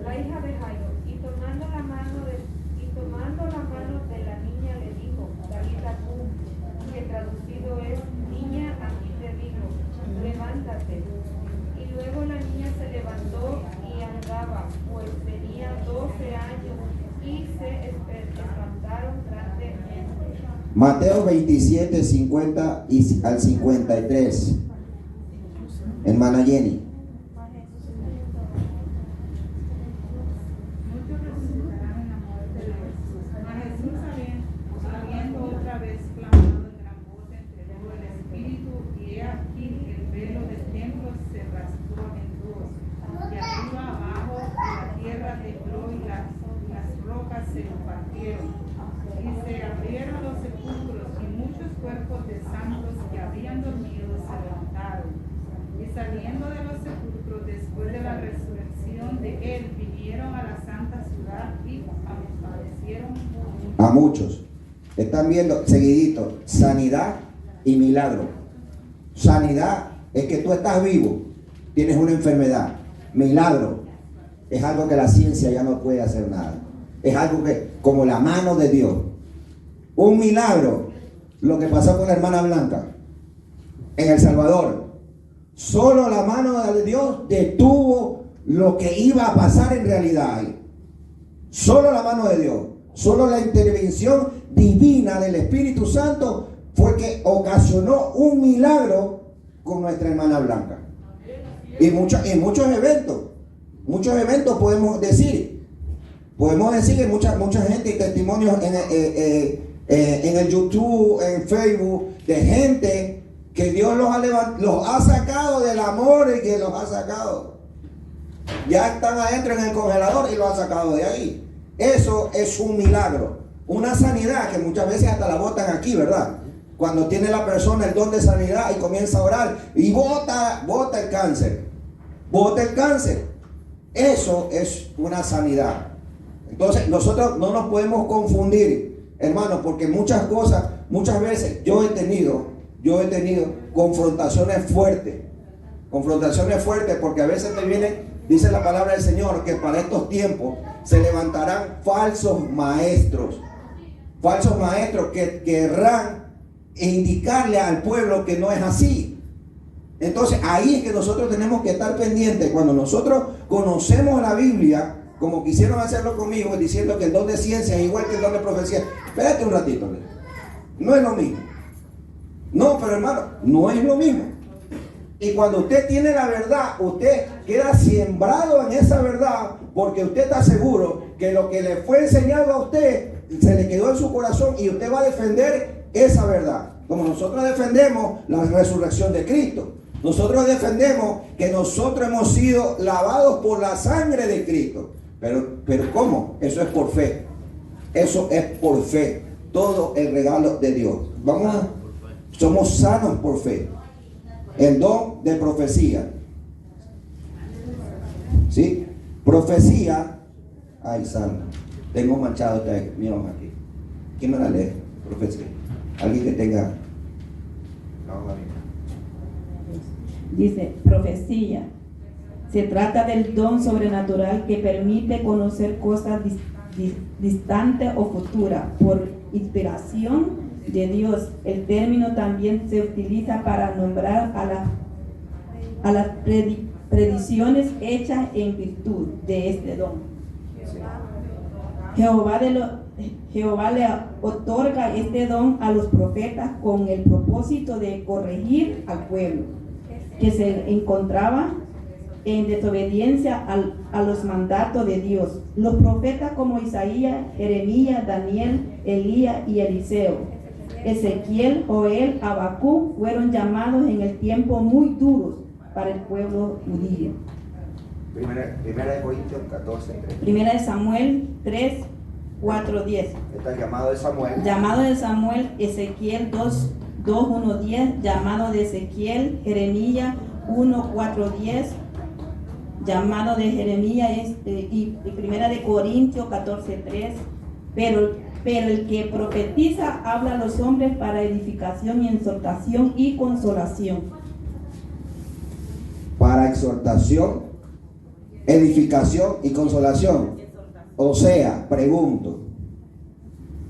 La hija de Jairo, y tomando la mano de la niña le dijo: Talita cum, que traducido es: niña, aquí te digo, levántate. Y luego la niña se levantó y andaba, pues tenía 12 años, y se espantaron grandemente. Mateo 27, 50 y al 53. Hermana Jenny. Muchos resucitarán en la muerte de Jesús. Mas Jesús, habiendo otra vez clamado en gran voz, entregó el Espíritu, y he aquí el velo del templo se rasgó en dos, de arriba abajo la tierra tembló y las rocas se partieron, y se abrieron los sepulcros, y muchos cuerpos de santos que habían dormido se levantaron. Y saliendo de los sepulcros después de la resurrección de él, vinieron a la santa ciudad y aparecieron A muchos. Están viendo seguidito, sanidad y milagro. Sanidad es que tú estás vivo, tienes una enfermedad. Milagro es algo que la ciencia ya no puede hacer nada. Es algo que, como la mano de Dios. Un milagro, lo que pasó con la hermana Blanca en El Salvador. Solo la mano de Dios detuvo lo que iba a pasar en realidad ahí. Solo la mano de Dios, solo la intervención divina del Espíritu Santo fue que ocasionó un milagro con nuestra hermana Blanca. Y muchos eventos podemos decir que mucha gente y testimonios en el YouTube, en Facebook, de gente que Dios los ha sacado del amor y que los ha sacado. Ya están adentro en el congelador y los ha sacado de ahí. Eso es un milagro. Una sanidad que muchas veces hasta la botan aquí, ¿verdad? Cuando tiene la persona el don de sanidad y comienza a orar y bota el cáncer. Bota el cáncer. Eso es una sanidad. Entonces nosotros no nos podemos confundir, hermanos, porque muchas veces yo he tenido confrontaciones fuertes porque a veces me vienen, dice la palabra del Señor, que para estos tiempos se levantarán falsos maestros que querrán indicarle al pueblo que no es así. Entonces ahí es que nosotros tenemos que estar pendientes. Cuando nosotros conocemos la Biblia, como quisieron hacerlo conmigo, diciendo que el don de ciencia es igual que el don de profecía. Espérate un ratito, no es lo mismo. No, pero hermano, no es lo mismo. Y cuando usted tiene la verdad, usted queda sembrado en esa verdad, porque usted está seguro que lo que le fue enseñado a usted se le quedó en su corazón y usted va a defender esa verdad. Como nosotros defendemos la resurrección de Cristo. Nosotros defendemos que nosotros hemos sido lavados por la sangre de Cristo. Pero ¿cómo? Eso es por fe. Eso es por fe. Todo el regalo de Dios. Somos sanos por fe. El don de profecía. ¿Sí? Profecía. Ay, santo. Tengo manchado mi hoja aquí. ¿Quién me la lee? Profecía. Alguien que tenga. Dice, profecía. Se trata del don sobrenatural que permite conocer cosas distantes o futuras por inspiración de Dios. El término también se utiliza para nombrar a las predicciones hechas en virtud de este don. Jehová le otorga este don a los profetas con el propósito de corregir al pueblo que se encontraba en desobediencia a los mandatos de Dios. Los profetas como Isaías, Jeremías, Daniel, Elías y Eliseo Ezequiel, Joel, Habacuc fueron llamados en el tiempo muy duros para el pueblo judío. Primera de Corintios 14:3. Primera de Samuel 3, 4, 10. Está el llamado de Samuel. Llamado de Samuel, Ezequiel 2, 1, 10. Llamado de Ezequiel, Jeremías 1, 4, 10. Llamado de Jeremías y Primera de Corintios 14, 3. Pero el que profetiza habla a los hombres para edificación y exhortación y consolación. Para exhortación, edificación y consolación. O sea, pregunto,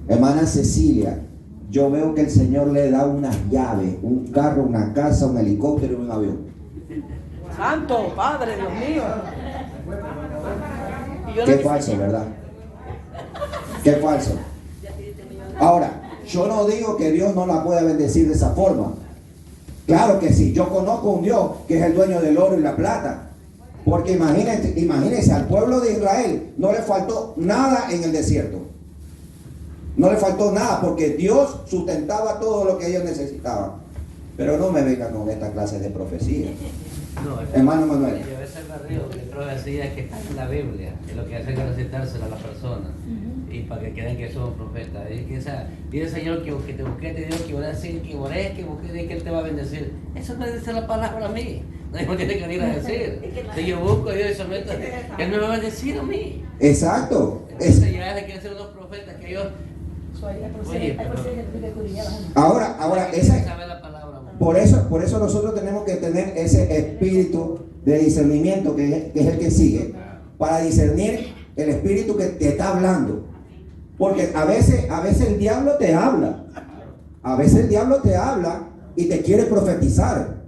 hermana Cecilia, yo veo que el Señor le da unas llaves, un carro, una casa, un helicóptero y un avión. Santo Padre, Dios mío. Y yo Qué no falso, ¿verdad? Qué falso. Ahora, yo no digo que Dios no la pueda bendecir de esa forma. Claro que sí. Yo conozco un Dios que es el dueño del oro y la plata. Porque imagínense, al pueblo de Israel no le faltó nada en el desierto. No le faltó nada porque Dios sustentaba todo lo que ellos necesitaban. Pero no me vengan con esta clase de profecía. No, Hermano Manuel. Yo a veces me río de profecías que están en la Biblia, es lo que hace que recitársela a las personas y para que crean que son profetas. Es que dice el Señor que te busqué, te digo que oré así, que oré, que busqué, que Él te va a bendecir. Eso no dice la palabra a mí. Nadie me tiene que venir a decir. Si yo busco a Dios y someto, Él me va a bendecir a mí. Exacto. Entonces ya se quieren ser unos profetas que ellos. Oye, Ahora ese. Por eso nosotros tenemos que tener ese espíritu de discernimiento que es el que sigue, para discernir el espíritu que te está hablando. Porque a veces el diablo te habla. A veces el diablo te habla y te quiere profetizar.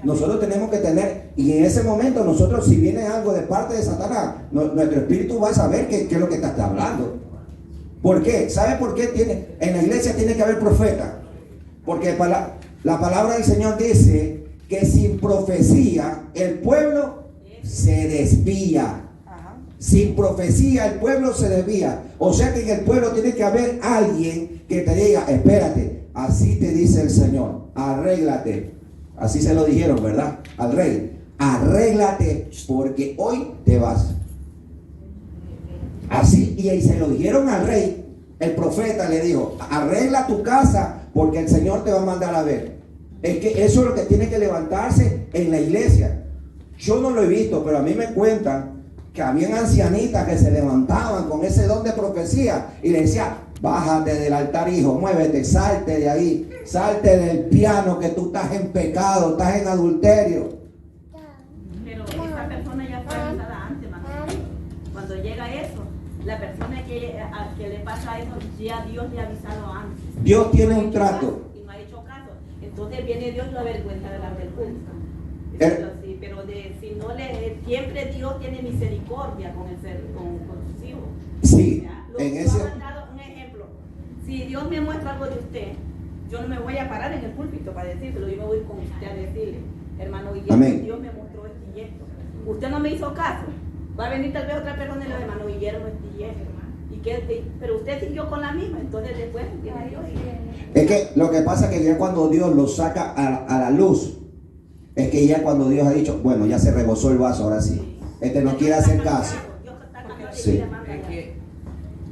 Nosotros tenemos que tener, y en ese momento nosotros, si viene algo de parte de Satanás, nuestro espíritu va a saber qué es lo que está hablando. ¿Por qué? ¿Sabe por qué en la iglesia tiene que haber profeta? Porque la palabra del Señor dice que sin profecía el pueblo se desvía. Sin profecía el pueblo se desvía. O sea que en el pueblo tiene que haber alguien que te diga, espérate, así te dice el Señor, arréglate. Así se lo dijeron, ¿verdad? Al rey, arréglate porque hoy te vas. Así, y se lo dijeron al rey. El profeta le dijo, arregla tu casa porque el Señor te va a mandar a ver. Es que eso es lo que tiene que levantarse en la iglesia. Yo no lo he visto, pero a mí me cuentan que habían ancianitas que se levantaban con ese don de profecía y le decían, bájate del altar, hijo, muévete, salte de ahí, salte del piano, que tú estás en pecado, estás en adulterio. Pero esa persona ya fue avisada antes, mamá. Cuando llega eso, la persona que le pasa eso, ya Dios le ha avisado antes. Dios tiene un trato. Y no ha hecho caso. Entonces viene Dios y lo avergüenza delante del público. Sí, pero si no siempre Dios tiene misericordia con sus hijos. Sí, en ese. Un ejemplo. Si Dios me muestra algo de usted, yo no me voy a parar en el púlpito para decírselo, yo me voy con usted a decirle, hermano Guillermo, Dios me mostró esto y esto. Usted no me hizo caso. Va a venir tal vez otra persona y le dice, hermano Guillermo, esto y esto, hermano. Pero usted siguió con la misma, entonces después viene Dios. Es que lo que pasa es que ya cuando Dios lo saca a la luz, es que ya cuando Dios ha dicho, bueno, ya se rebosó el vaso, ahora sí. No quiere hacer caso. Sí. Es que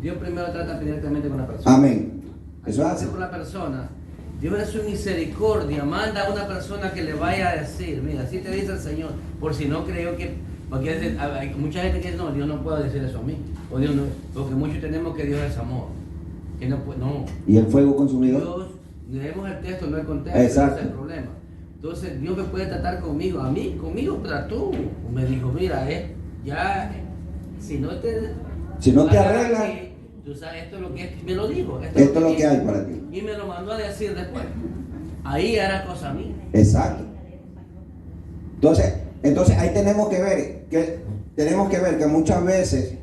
Dios primero trata directamente con la persona. Amén. Eso hace. Con la persona. Dios en su misericordia manda a una persona que le vaya a decir, mira, así te dice el Señor, por si no creo que, porque hay mucha gente que dice, no, Dios no puede decir eso a mí, o Dios no, porque muchos tenemos que Dios es amor, que no. ¿Y el fuego consumidor? Dios, leemos el texto, no el contexto, exacto. Ese es el problema. Entonces Dios me puede tratar conmigo, conmigo trató, me dijo, mira, ya, si no te arreglas, tú sabes, esto es lo que es, me lo dijo. Esto es lo que hay para ti. Y me lo mandó a decir después. Ahí era cosa mía. Exacto. Entonces ahí tenemos que ver que muchas veces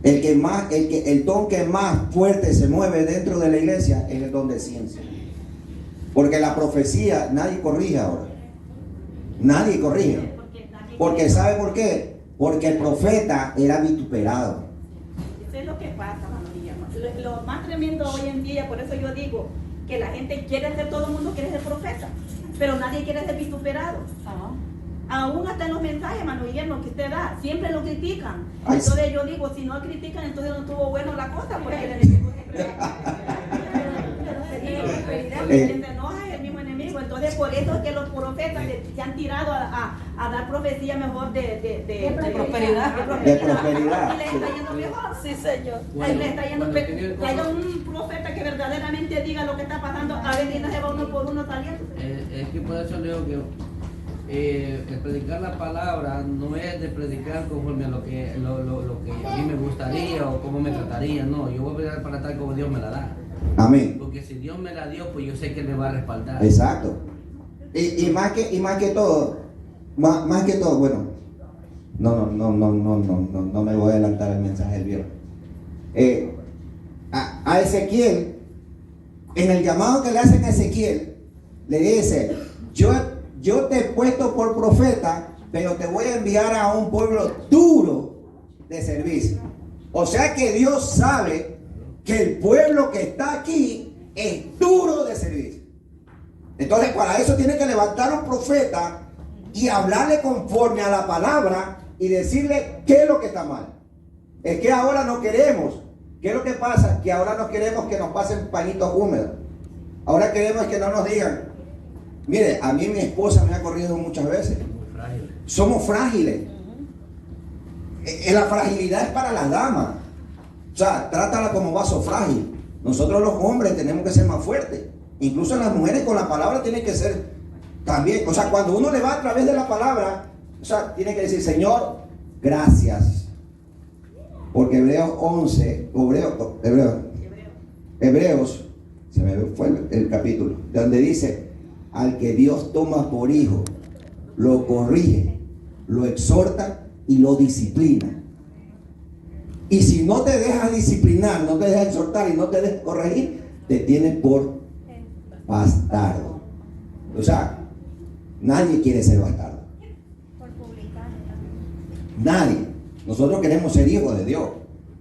el don que más fuerte se mueve dentro de la iglesia es el don de ciencia. Porque la profecía nadie corrige ahora. Nadie corrige. Porque ¿sabe por qué? Porque el profeta era vituperado. Eso es lo que pasa, lo más tremendo hoy en día, por eso yo digo que la gente quiere ser, todo el mundo quiere ser profeta, pero nadie quiere ser vituperado. Aún hasta en los mensajes, hermano Guillermo, que usted da, siempre lo critican. Ay, Entonces yo digo, si no critican, entonces no estuvo bueno la cosa, porque el enemigo siempre se enoja, es el mismo enemigo. Entonces por eso es que los profetas se han tirado a dar profecía mejor de prosperidad. De prosperidad. Y les está yendo mejor. Sí, señor. Bueno, Le está yendo, que haya un profeta que verdaderamente diga lo que está pasando, a ver si no se va uno por uno saliendo. Es que por eso digo que el predicar la palabra no es de predicar conforme a lo que a mí me gustaría o cómo me trataría, no, yo voy a predicar para tal como Dios me la da. Amén. Porque si Dios me la dio, pues yo sé que Él me va a respaldar. Exacto. Y más que todo, bueno, no me voy a adelantar el mensaje del viernes. A Ezequiel, en el llamado que le hacen a Ezequiel, le dice, yo te he puesto por profeta, pero te voy a enviar a un pueblo duro de servicio. O sea que Dios sabe que el pueblo que está aquí es duro de servicio. Entonces para eso tiene que levantar un profeta y hablarle conforme a la palabra y decirle qué es lo que está mal. Es que ahora no queremos. ¿Qué es lo que pasa? Que ahora no queremos que nos pasen pañitos húmedos. Ahora queremos que no nos digan, mire, a mí mi esposa me ha corrido muchas veces. Somos frágiles. La fragilidad es para las damas. O sea, trátala como vaso frágil. Nosotros los hombres tenemos que ser más fuertes. Incluso las mujeres con la palabra tienen que ser también. O sea, cuando uno le va a través de la palabra, o sea, tiene que decir, Señor, gracias. Porque Hebreos, se me fue el capítulo, donde dice, al que Dios toma por hijo, lo corrige, lo exhorta y lo disciplina. Y si no te dejas disciplinar, no te dejas exhortar y no te dejas corregir, te tiene por bastardo. O sea, nadie quiere ser bastardo. Nadie. Nosotros queremos ser hijos de Dios.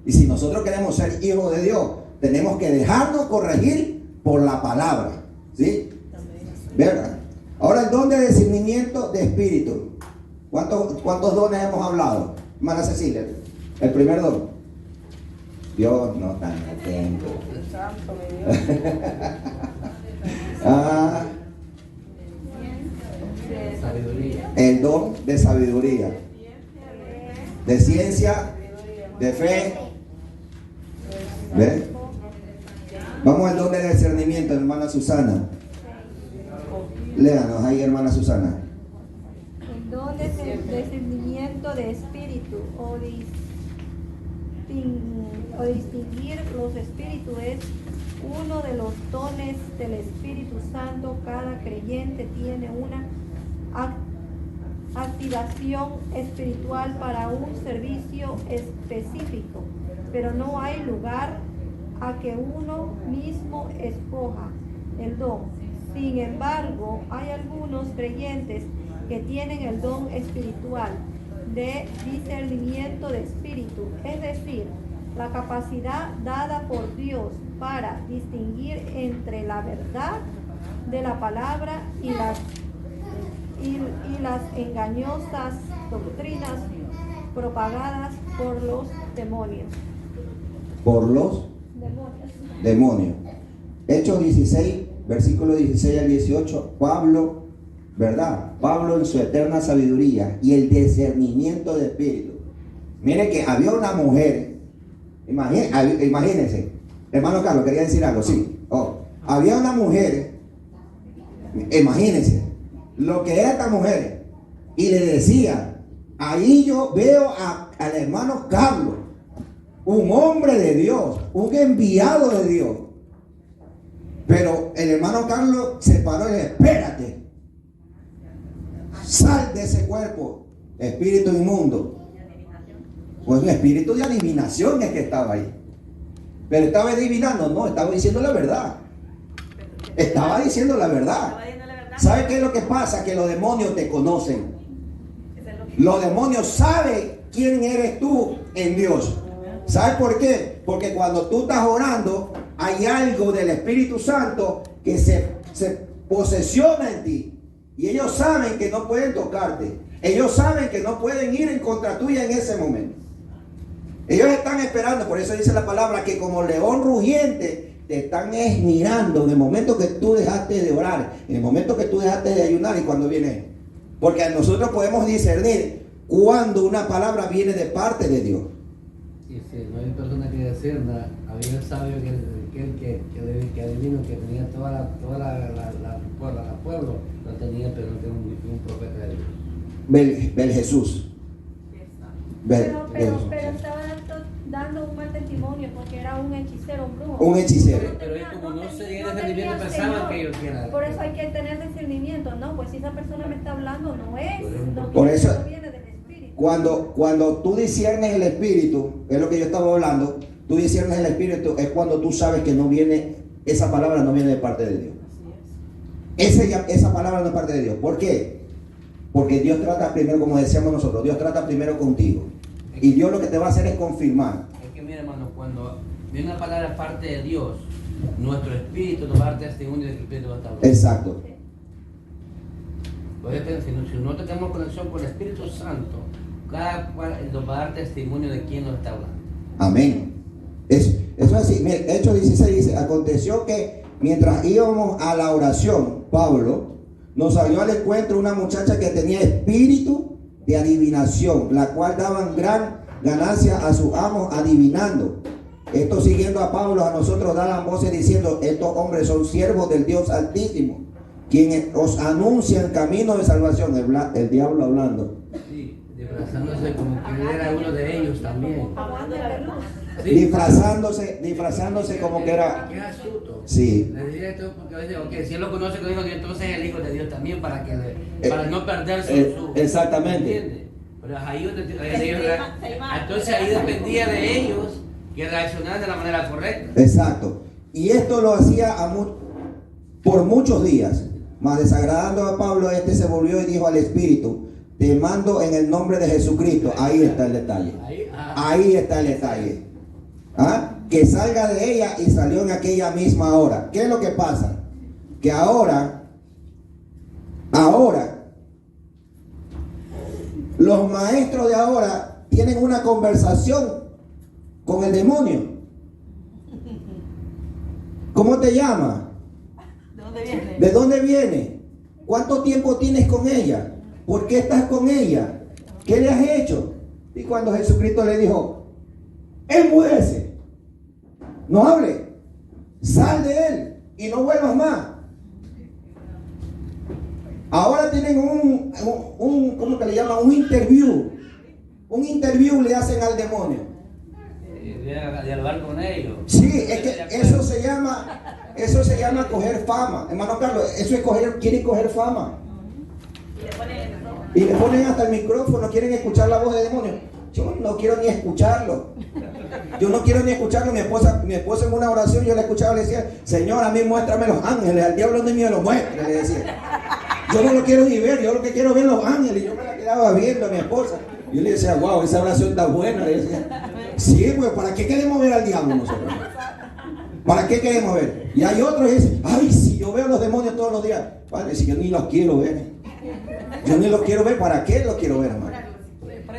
Y si nosotros queremos ser hijos de Dios, tenemos que dejarnos corregir por la palabra. ¿Sí? ¿Verdad? Ahora el don de discernimiento de espíritu. ¿Cuántos dones hemos hablado? Hermana Cecilia, el primer don. Dios no tan atento. El don de sabiduría, de ciencia, de fe. ¿Ves? Vamos al don de discernimiento, hermana Susana. Léanos ahí, hermana Susana. El don de discernimiento de espíritu o distinguir los espíritus es uno de los dones del Espíritu Santo. Cada creyente tiene una activación espiritual para un servicio específico, pero no hay lugar a que uno mismo escoja el don. Sin embargo, hay algunos creyentes que tienen el don espiritual de discernimiento de espíritu, es decir, la capacidad dada por Dios para distinguir entre la verdad de la palabra y las engañosas doctrinas propagadas por los demonios. Por los demonios. Hechos 16, versículo 16 al 18, Pablo, ¿verdad? Pablo en su eterna sabiduría y el discernimiento de espíritu. Mire que había una mujer, imagínense, hermano Carlos, quería decir algo, sí. Había una mujer, imagínense, lo que era esta mujer, y le decía, ahí yo veo al hermano Carlos, un hombre de Dios, un enviado de Dios. Pero el hermano Carlos se paró y le dijo, espérate, sal de ese cuerpo, espíritu inmundo. Pues un espíritu de adivinación es que estaba ahí. Pero estaba adivinando, no, estaba diciendo la verdad. Estaba diciendo la verdad. ¿Sabe qué es lo que pasa? Que los demonios te conocen. Los demonios saben quién eres tú en Dios. ¿Sabe por qué? Porque cuando tú estás orando, hay algo del Espíritu Santo que se posesiona en ti. Y ellos saben que no pueden tocarte. Ellos saben que no pueden ir en contra tuya en ese momento. Ellos están esperando, por eso dice la palabra, que como león rugiente te están mirando en el momento que tú dejaste de orar, en el momento que tú dejaste de ayunar y cuando viene. Porque nosotros podemos discernir cuando una palabra viene de parte de Dios. Sí, no hay persona que discerna. Había un sabio que adivino que tenía toda la pueblo, no tenía, pero no tenía un profeta de Dios. Jesús. Pero estaba dando un mal testimonio porque era un hechicero, un brujo. Un hechicero. Pero ellos como no se dieron discernimiento pensaban que ellos eran. Por eso hay que tener discernimiento, ¿no? Pues si esa persona me está hablando, no es. Por eso, no viene del Espíritu. cuando tú disiernes el Espíritu, es lo que yo estaba hablando, tú disiernes el Espíritu, es cuando tú sabes que no viene, esa palabra no viene de parte de Dios. Esa palabra no es parte de Dios. ¿Por qué? Porque Dios trata primero, como decíamos nosotros, Dios trata primero contigo. Y Dios lo que te va a hacer es confirmar. Es que mira, hermano, cuando viene una palabra parte de Dios, nuestro espíritu nos va a dar testimonio de que el Espíritu va a estar hablando. Exacto. Si no tenemos conexión con el Espíritu Santo, cada cual nos va a dar testimonio de quién nos está hablando. Amén. Eso es así. Mire, Hechos 16 dice, aconteció que mientras íbamos a la oración, Pablo nos salió al encuentro una muchacha que tenía espíritu de adivinación, la cual daban gran ganancia a sus amos adivinando. Esto siguiendo a Pablo, a nosotros daban voces diciendo, estos hombres son siervos del Dios Altísimo, quienes os anuncian camino de salvación. El diablo hablando. Sí, disfrazándose como que él era uno de ellos también. Sí. Disfrazándose como que era. Qué astuto. Sí. Le diría esto porque a veces, okay, si él lo conoce como hijo de Dios, entonces es el hijo de Dios también para no perder su exactamente. ¿entiendes? Pero ahí donde entonces ahí dependía de ellos que reaccionaran de la manera correcta. Exacto. Y esto lo hacía por muchos días. Mas desagradando a Pablo, se volvió y dijo al Espíritu, te mando en el nombre de Jesucristo. Ahí está el detalle. Ahí está el detalle. Que salga de ella, y salió en aquella misma hora. ¿Qué es lo que pasa? Que ahora los maestros de ahora tienen una conversación con el demonio. ¿Cómo te llamas? ¿De dónde viene? ¿De dónde viene? ¿Cuánto tiempo tienes con ella? ¿Por qué estás con ella? ¿Qué le has hecho? Y cuando Jesucristo le dijo, enmudece, no hable, sal de él y no vuelvas más. Ahora tienen ¿cómo que le llaman? Un interview le hacen al demonio. Dialogar con ellos. Sí, es que eso se llama coger fama. Hermano Carlos, eso es quieren coger fama. Y le ponen hasta el micrófono, quieren escuchar la voz del demonio. Yo no quiero ni escucharlo. Mi esposa en una oración, yo la escuchaba y le decía, Señor, a mí muéstrame los ángeles, al diablo ni me lo muestre, le decía. Yo no lo quiero ni ver, yo lo que quiero ver los ángeles. Y yo me la quedaba viendo a mi esposa. Yo le decía, wow, esa oración está buena. Le decía, sí, pues, ¿para qué queremos ver al diablo nosotros? ¿Para qué queremos ver? Y hay otros que dicen, ay, si yo veo los demonios todos los días. Padre, si yo ni los quiero ver. Yo ni los quiero ver, ¿para qué los quiero ver, hermano?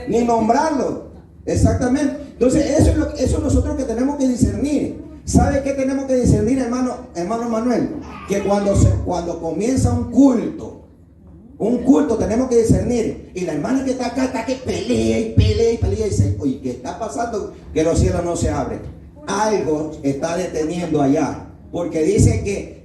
Ni nombrarlos. Exactamente. Entonces, eso es nosotros que tenemos que discernir. ¿Sabe qué tenemos que discernir, hermano Manuel? Que cuando comienza un culto tenemos que discernir. Y la hermana que está acá está que pelea y dice, oye, ¿qué está pasando? Que los cielos no se abren. Algo está deteniendo allá. Porque dice que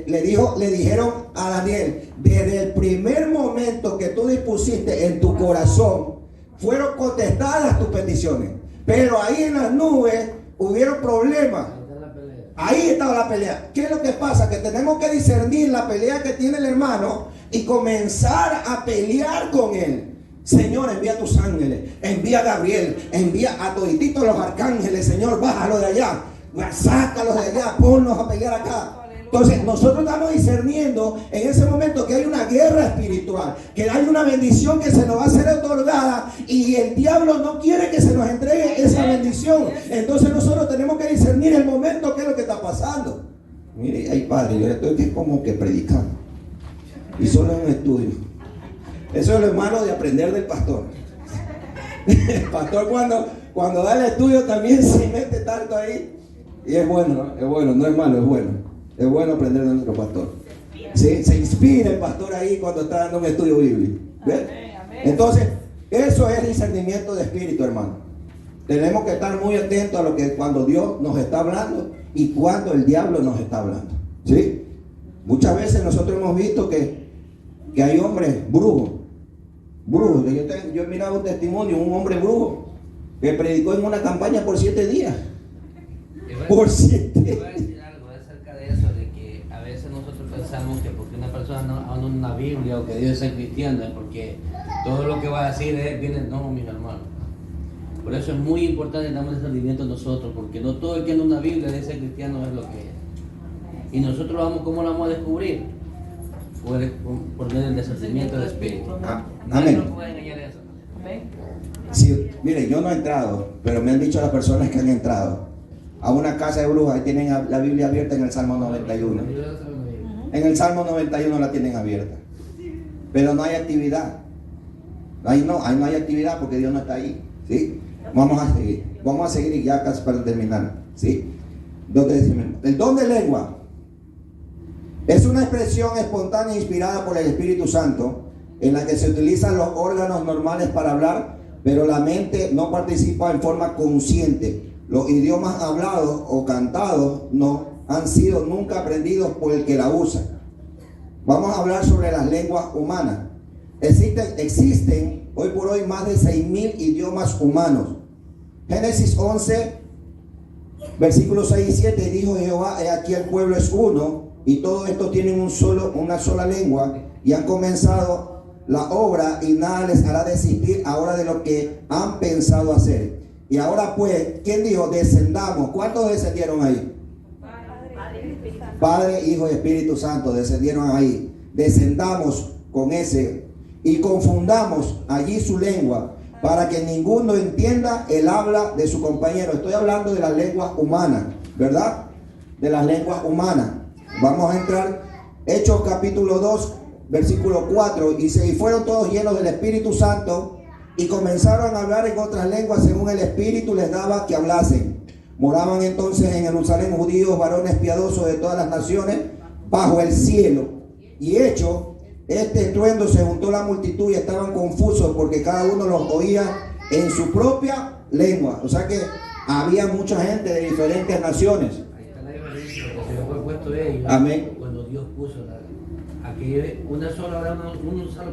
le dijeron a Daniel, desde el primer momento que tú dispusiste en tu corazón, fueron contestadas tus peticiones. Pero ahí en las nubes hubieron problemas. Ahí estaba la pelea. ¿Qué es lo que pasa? Que tenemos que discernir la pelea que tiene el hermano y comenzar a pelear con él. Señor, envía tus ángeles, envía a Gabriel, envía a todititos los arcángeles. Señor, bájalo de allá, sácalos de allá, ponnos a pelear acá. Entonces nosotros estamos discerniendo en ese momento que hay una guerra espiritual, que hay una bendición que se nos va a ser otorgada y el diablo no quiere que se nos entregue esa bendición. Entonces nosotros tenemos que discernir el momento, qué es lo que está pasando. Mire, ay padre, yo estoy como que predicando y solo en un estudio. Eso es lo malo de aprender del pastor. El pastor cuando da el estudio también se mete tanto ahí. Y es bueno, no es malo, es bueno. Es bueno aprender de nuestro pastor. ¿Sí? Se inspira el pastor ahí cuando está dando un estudio bíblico. ¿Ves? Entonces, eso es discernimiento de espíritu, hermano. Tenemos que estar muy atentos a lo que cuando Dios nos está hablando y cuando el diablo nos está hablando. ¿Sí? Muchas veces nosotros hemos visto que hay hombres brujos. Yo he mirado un testimonio, un hombre brujo que predicó en una campaña por 7 días. Por 7 días. Pensamos que porque una persona no habla una Biblia o que Dios es cristiano es porque todo lo que va a decir viene, no, mis hermanos. Por eso es muy importante que damos discernimiento nosotros, porque no todo el que anda una Biblia de ser cristiano es lo que es. Y nosotros vamos, ¿cómo lo vamos a descubrir? Por medio del discernimiento de espíritu. Amén. No puede engañar eso. Sí, mire, yo no he entrado, pero me han dicho las personas que han entrado a una casa de brujas y tienen la Biblia abierta en el Salmo 91. En el Salmo 91 la tienen abierta, pero no hay actividad. Ahí no hay actividad porque Dios no está ahí. ¿Sí? Vamos a seguir y ya casi para terminar. ¿Sí? El don de lengua es una expresión espontánea inspirada por el Espíritu Santo en la que se utilizan los órganos normales para hablar, pero la mente no participa en forma consciente. Los idiomas hablados o cantados no han sido nunca aprendidos por el que la usa. Vamos a hablar sobre las lenguas humanas. Existen hoy por hoy más de 6.000 idiomas humanos. Génesis 11, versículos 6 y 7, dijo Jehová, he aquí el pueblo es uno, y todo esto tienen una sola lengua, y han comenzado la obra, y nada les hará desistir ahora de lo que han pensado hacer. Y ahora pues, ¿quién dijo? Descendamos. ¿Cuántos descendieron ahí? Padre, Hijo y Espíritu Santo descendieron ahí. Descendamos con ese y confundamos allí su lengua para que ninguno entienda el habla de su compañero. Estoy hablando de las lenguas humanas, ¿verdad? De las lenguas humanas. Vamos a entrar Hechos capítulo 2, versículo 4. Dice, y fueron todos llenos del Espíritu Santo y comenzaron a hablar en otras lenguas según el Espíritu les daba que hablasen. Moraban entonces en Jerusalén judíos, varones piadosos de todas las naciones, bajo el cielo. Y hecho este estruendo, se juntó la multitud y estaban confusos porque cada uno los oía en su propia lengua. O sea que había mucha gente de diferentes naciones. Ahí está la diferencia, porque se fue puesto ellos. Amén. Cuando Dios puso aquí una sola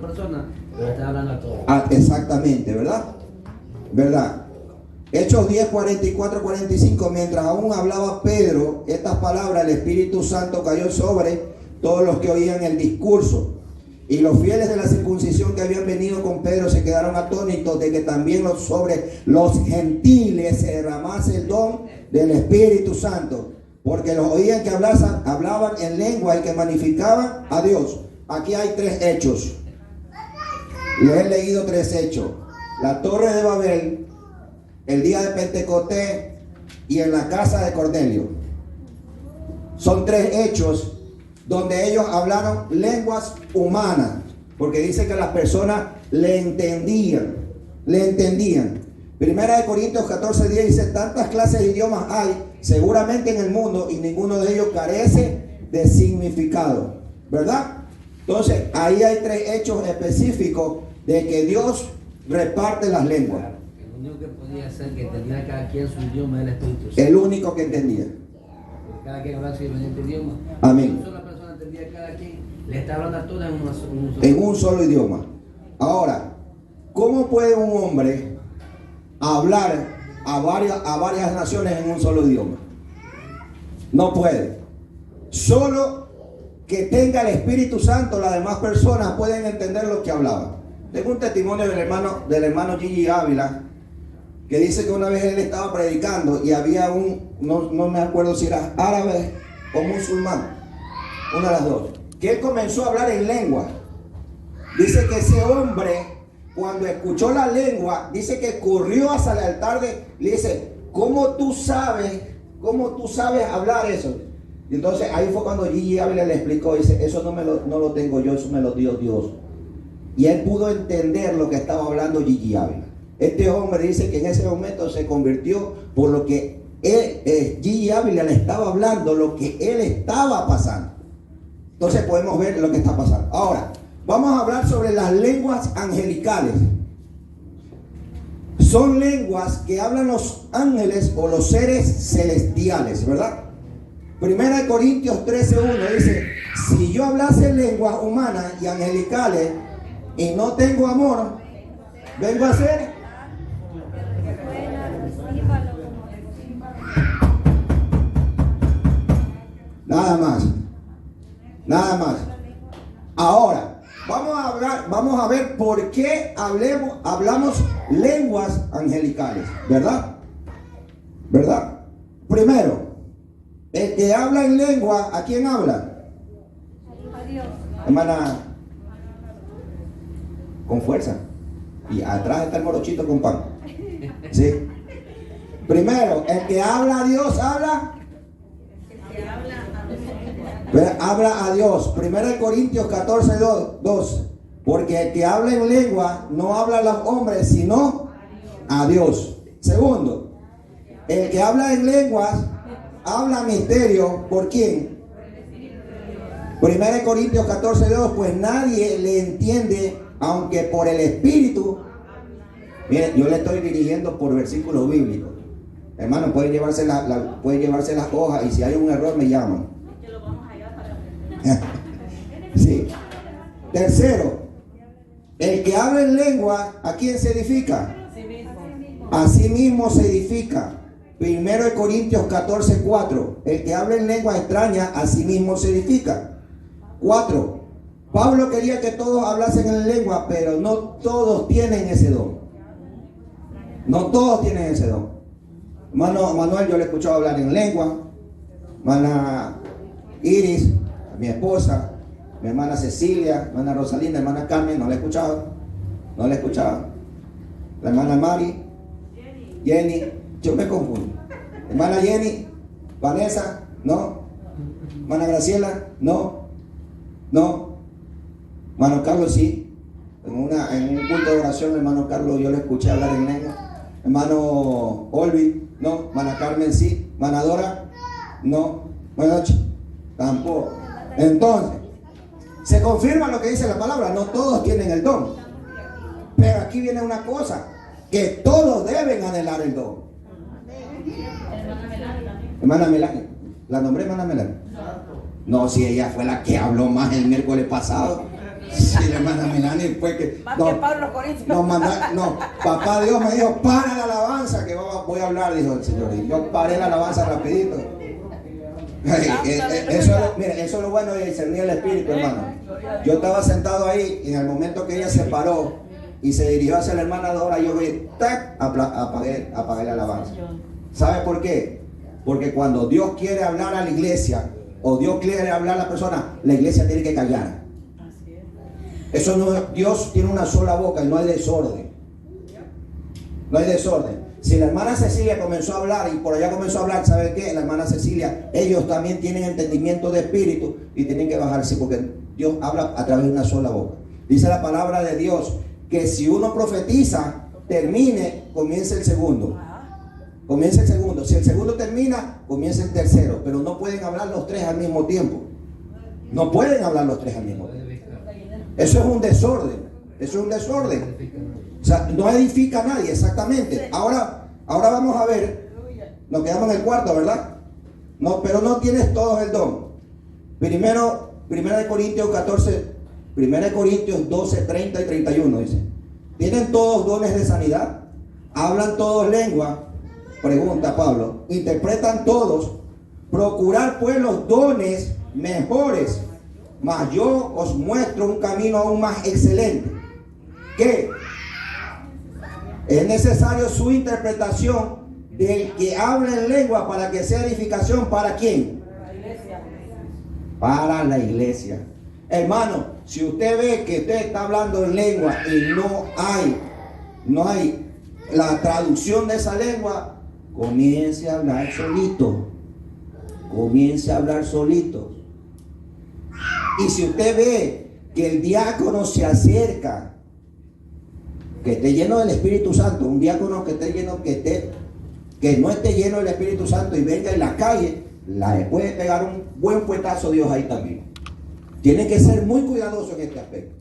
persona, pero está hablando a todos. Exactamente, ¿verdad? ¿Verdad? Hechos 10, 44, 45, mientras aún hablaba Pedro estas palabras, el Espíritu Santo cayó sobre todos los que oían el discurso. Y los fieles de la circuncisión que habían venido con Pedro se quedaron atónitos de que también sobre los gentiles se derramase el don del Espíritu Santo, porque los oían que hablaban en lengua y que magnificaban a Dios. Aquí hay 3 hechos. Les he leído 3 hechos: la Torre de Babel, el día de Pentecostés y en la casa de Cornelio. Son 3 hechos donde ellos hablaron lenguas humanas, porque dice que las personas le entendían. Primera de Corintios 14:10 dice, tantas clases de idiomas hay seguramente en el mundo y ninguno de ellos carece de significado, ¿verdad? Entonces ahí hay 3 hechos específicos de que Dios reparte las lenguas. El único que podía ser que entendía cada quien su idioma del Espíritu Santo. El único que entendía. Porque cada quien hablaba su diferente idioma. Amén. Una sola persona entendía cada quien, le está hablando a todos en un solo idioma. Ahora, ¿cómo puede un hombre hablar a varias naciones en un solo idioma? No puede. Solo que tenga el Espíritu Santo, las demás personas pueden entender lo que hablaba. Tengo un testimonio del hermano Gigi Ávila, que dice que una vez él estaba predicando y había no me acuerdo si era árabe o musulmán, una de las dos. Que él comenzó a hablar en lengua. Dice que ese hombre, cuando escuchó la lengua, dice que corrió hacia el altar le dice, ¿cómo tú sabes hablar eso? Y entonces ahí fue cuando Gigi Ávila le explicó, dice, eso no lo tengo yo, eso me lo dio Dios. Y él pudo entender lo que estaba hablando Gigi Ávila. Este hombre dice que en ese momento se convirtió por lo que Gigi Ávila le estaba hablando, lo que él estaba pasando. Entonces podemos ver lo que está pasando. Ahora, vamos a hablar sobre las lenguas angelicales. Son lenguas que hablan los ángeles o los seres celestiales, ¿verdad? 1 Corintios 13:1 dice, si yo hablase lenguas humanas y angelicales y no tengo amor, vengo a ser nada más. Ahora, vamos a ver por qué hablamos lenguas angelicales, ¿verdad? Primero, el que habla en lengua, ¿a quién habla? Hermana, con fuerza. Y atrás está el morochito con pan. ¿Sí? Primero, el que habla a Dios, habla a Dios. 1 Corintios 14:2. Porque el que habla en lengua no habla a los hombres, sino a Dios. Segundo, el que habla en lenguas habla misterio. ¿Por quién? 1 Corintios 14:2. Pues nadie le entiende, aunque por el Espíritu. Miren, yo le estoy dirigiendo por versículos bíblicos. Hermano, pueden llevarse las hojas y si hay un error me llaman. Sí. Tercero, el que habla en lengua, ¿a quién se edifica? A sí mismo se edifica. 1 Corintios 14:4. El que habla en lengua extraña, a sí mismo se edifica. 4. Pablo quería que todos hablasen en lengua, pero no todos tienen ese don. No todos tienen ese don. Hermano Manuel, yo le he escuchado hablar en lengua. Hermana Iris, mi esposa, mi hermana Cecilia, hermana Rosalinda, hermana Carmen, no la he escuchado. La hermana Mari, Jenny, yo me confundo. Hermana Jenny, Vanessa, no. Hermana Graciela, no. Hermano Carlos, sí. En un culto de oración, hermano Carlos, yo le escuché hablar en lengua. Hermano Olvi, no. Hermana Carmen, sí. Hermana Dora, no. Buenas noches, tampoco. Entonces, se confirma lo que dice la palabra, no todos tienen el don. Pero aquí viene una cosa, que todos deben anhelar el don. Hermana Melania, ¿la nombré hermana Melania? No, si ella fue la que habló más el miércoles pasado. Sí, la hermana Melania fue que... Más que Pablo Corintios. No, papá Dios me dijo, para la alabanza que voy a hablar, dijo el Señor. Y yo paré la alabanza rapidito. Eso es lo bueno de discernir el Espíritu, hermano. Yo estaba sentado ahí y en el momento que ella se paró y se dirigió hacia la hermana Dora, yo vi, ¡tac!, apagué la alabanza. ¿Sabe por qué? Porque cuando Dios quiere hablar a la iglesia o Dios quiere hablar a la persona, la iglesia tiene que callar. Eso no, Dios tiene una sola boca y no hay desorden. Si la hermana Cecilia comenzó a hablar y por allá comenzó a hablar, ¿sabe qué? La hermana Cecilia, ellos también tienen entendimiento de espíritu y tienen que bajarse porque Dios habla a través de una sola boca. Dice la palabra de Dios que si uno profetiza, comienza el segundo. Si el segundo termina, comienza el tercero. Pero no pueden hablar los tres al mismo tiempo. Eso es un desorden. O sea, no edifica a nadie, exactamente. Ahora vamos a ver, nos quedamos en el cuarto, ¿verdad? No, pero no tienes todos el don. Primero de Corintios 12, 30 y 31 dice, ¿tienen todos dones de sanidad? ¿Hablan todos lengua? Pregunta Pablo. ¿Interpretan todos? Procurar pues los dones mejores, mas yo os muestro un camino aún más excelente. ¿Qué? Es necesario su interpretación del que habla en lengua para que sea edificación. ¿Para quién? para la iglesia. Hermano, si usted ve que usted está hablando en lengua y no hay la traducción de esa lengua, comience a hablar solito. Comience a hablar solito. Y si usted ve que el diácono se acerca, que esté lleno del Espíritu Santo, un diácono que esté lleno, que no esté lleno del Espíritu Santo y venga en la calle, le puede pegar un buen puestazo Dios ahí también. Tiene que ser muy cuidadoso en este aspecto.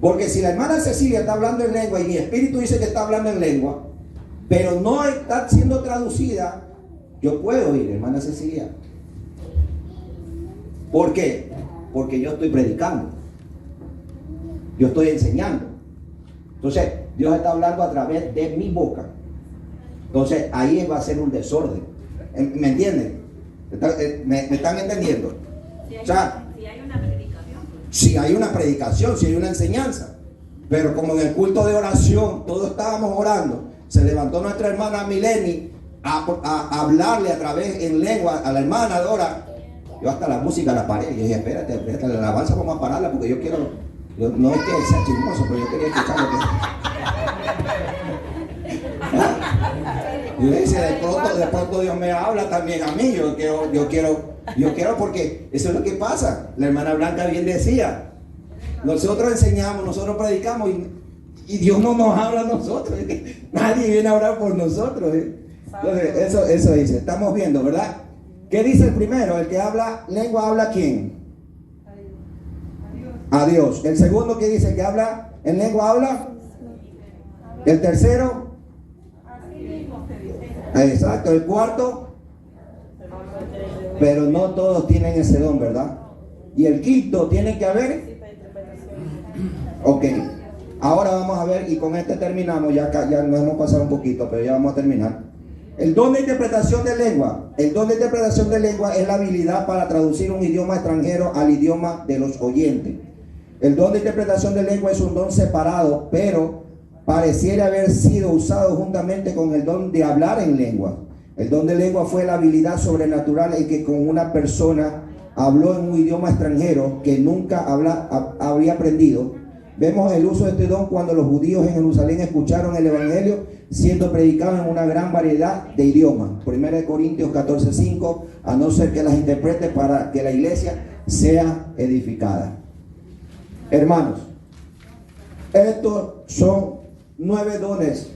Porque si la hermana Cecilia está hablando en lengua y mi espíritu dice que está hablando en lengua, pero no está siendo traducida, yo puedo oír, hermana Cecilia. ¿Por qué? Porque yo estoy predicando. Yo estoy enseñando. Entonces, Dios está hablando a través de mi boca. Entonces, ahí va a ser un desorden. ¿Me entienden? ¿Me están entendiendo? O sea, Si hay una predicación. si hay una predicación, si hay una enseñanza. Pero como en el culto de oración todos estábamos orando, se levantó nuestra hermana Mileni a hablarle a través en lengua a la hermana Dora. Yo hasta la música la paré. Y dije, espérate, la alabanza vamos a pararla porque yo quiero, no es que sea chismoso, pero yo quería escuchar lo que... Y le dice, de pronto Dios me habla también a mí. Yo quiero porque eso es lo que pasa. La hermana Blanca bien decía, nosotros enseñamos, nosotros predicamos y Dios no nos habla a nosotros. Nadie viene a orar por nosotros. Entonces, eso dice, estamos viendo, ¿verdad? ¿Qué dice el primero? El que habla lengua, ¿habla a quién? A Dios. El segundo, ¿qué dice? El que habla en lengua, ¿habla? El tercero. Exacto. El cuarto. Pero no todos tienen ese don, ¿verdad? Y el quinto, tiene que haber. Ok. Ahora vamos a ver, y con este terminamos, ya nos hemos pasado un poquito, pero ya vamos a terminar. El don de interpretación de lengua. El don de interpretación de lengua es la habilidad para traducir un idioma extranjero al idioma de los oyentes. El don de interpretación de lengua es un don separado, pero pareciera haber sido usado juntamente con el don de hablar en lengua. El don de lengua fue la habilidad sobrenatural en que con una persona habló en un idioma extranjero que nunca habría aprendido. Vemos el uso de este don cuando los judíos en Jerusalén escucharon el evangelio siendo predicado en una gran variedad de idiomas. 1 Corintios 14:5, a no ser que las interprete para que la iglesia sea edificada. Hermanos, estos son 9 dones.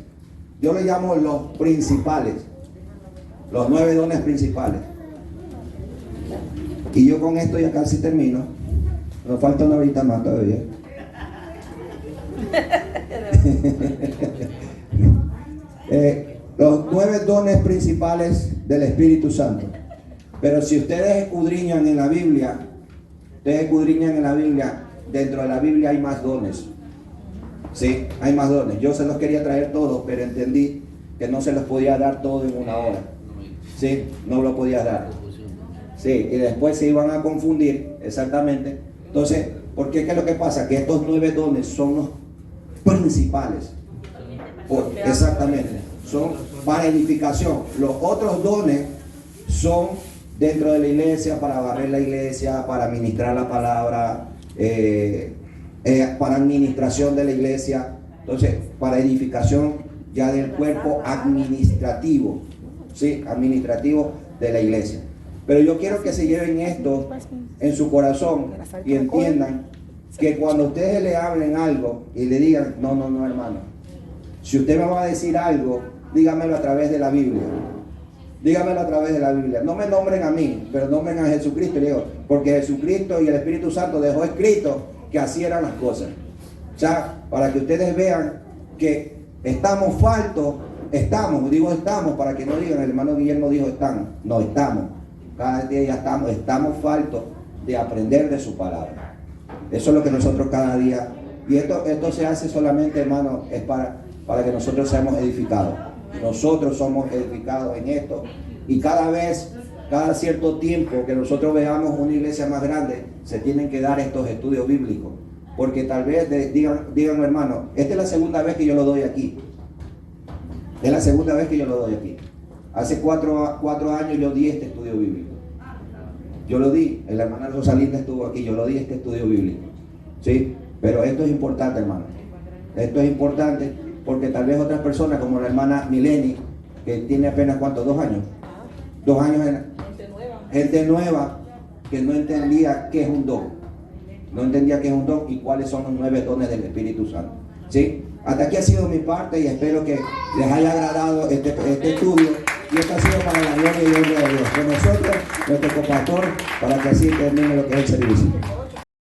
Yo le llamo los principales. Los 9 dones principales. Y yo con esto ya casi termino. Nos falta una horita más todavía. Los 9 dones principales del Espíritu Santo. Pero si ustedes escudriñan en la Biblia, dentro de la Biblia hay más dones. Sí, hay más dones. Yo se los quería traer todos, pero entendí que no se los podía dar todo en una hora. Sí, no lo podía dar. Sí, y después se iban a confundir, exactamente. Entonces, ¿por qué? ¿Qué es lo que pasa? Que estos 9 dones son los principales. Exactamente, son para edificación. Los otros dones son dentro de la iglesia, para barrer la iglesia, para ministrar la palabra, para administración de la iglesia. Entonces, para edificación ya del cuerpo administrativo, ¿sí? Administrativo de la iglesia. Pero yo quiero que se lleven esto en su corazón y entiendan que cuando ustedes le hablen algo y le digan, no, hermano, si usted me va a decir algo, dígamelo a través de la Biblia. Dígamelo a través de la Biblia. No me nombren a mí, pero nombren a Jesucristo. Le digo, porque Jesucristo y el Espíritu Santo dejó escrito que así eran las cosas. O sea, para que ustedes vean que estamos faltos, estamos, para que no digan, el hermano Guillermo dijo están. No, estamos. Cada día ya estamos faltos de aprender de su palabra. Eso es lo que nosotros cada día, y esto se hace solamente, hermano, es para que nosotros seamos edificados. Nosotros somos edificados en esto, y cada cierto tiempo que nosotros veamos una iglesia más grande, se tienen que dar estos estudios bíblicos, porque tal vez digan, hermano, esta es la segunda vez que yo lo doy aquí. Es la segunda vez que yo lo doy aquí. Hace 4 años yo di este estudio bíblico. Yo lo di, la hermana Rosalinda estuvo aquí, yo lo di este estudio bíblico. ¿Sí? Pero esto es importante, hermano. Esto es importante porque tal vez otras personas, como la hermana Mileni, que tiene apenas, ¿cuánto? 2 años. 2 años en gente nueva que no entendía qué es un don. No entendía qué es un don y cuáles son los 9 dones del Espíritu Santo. ¿Sí? Hasta aquí ha sido mi parte y espero que les haya agradado este estudio. Y esto ha sido para la gloria y honra de Dios. Con nosotros, nuestro copastor, para que así termine lo que es el servicio.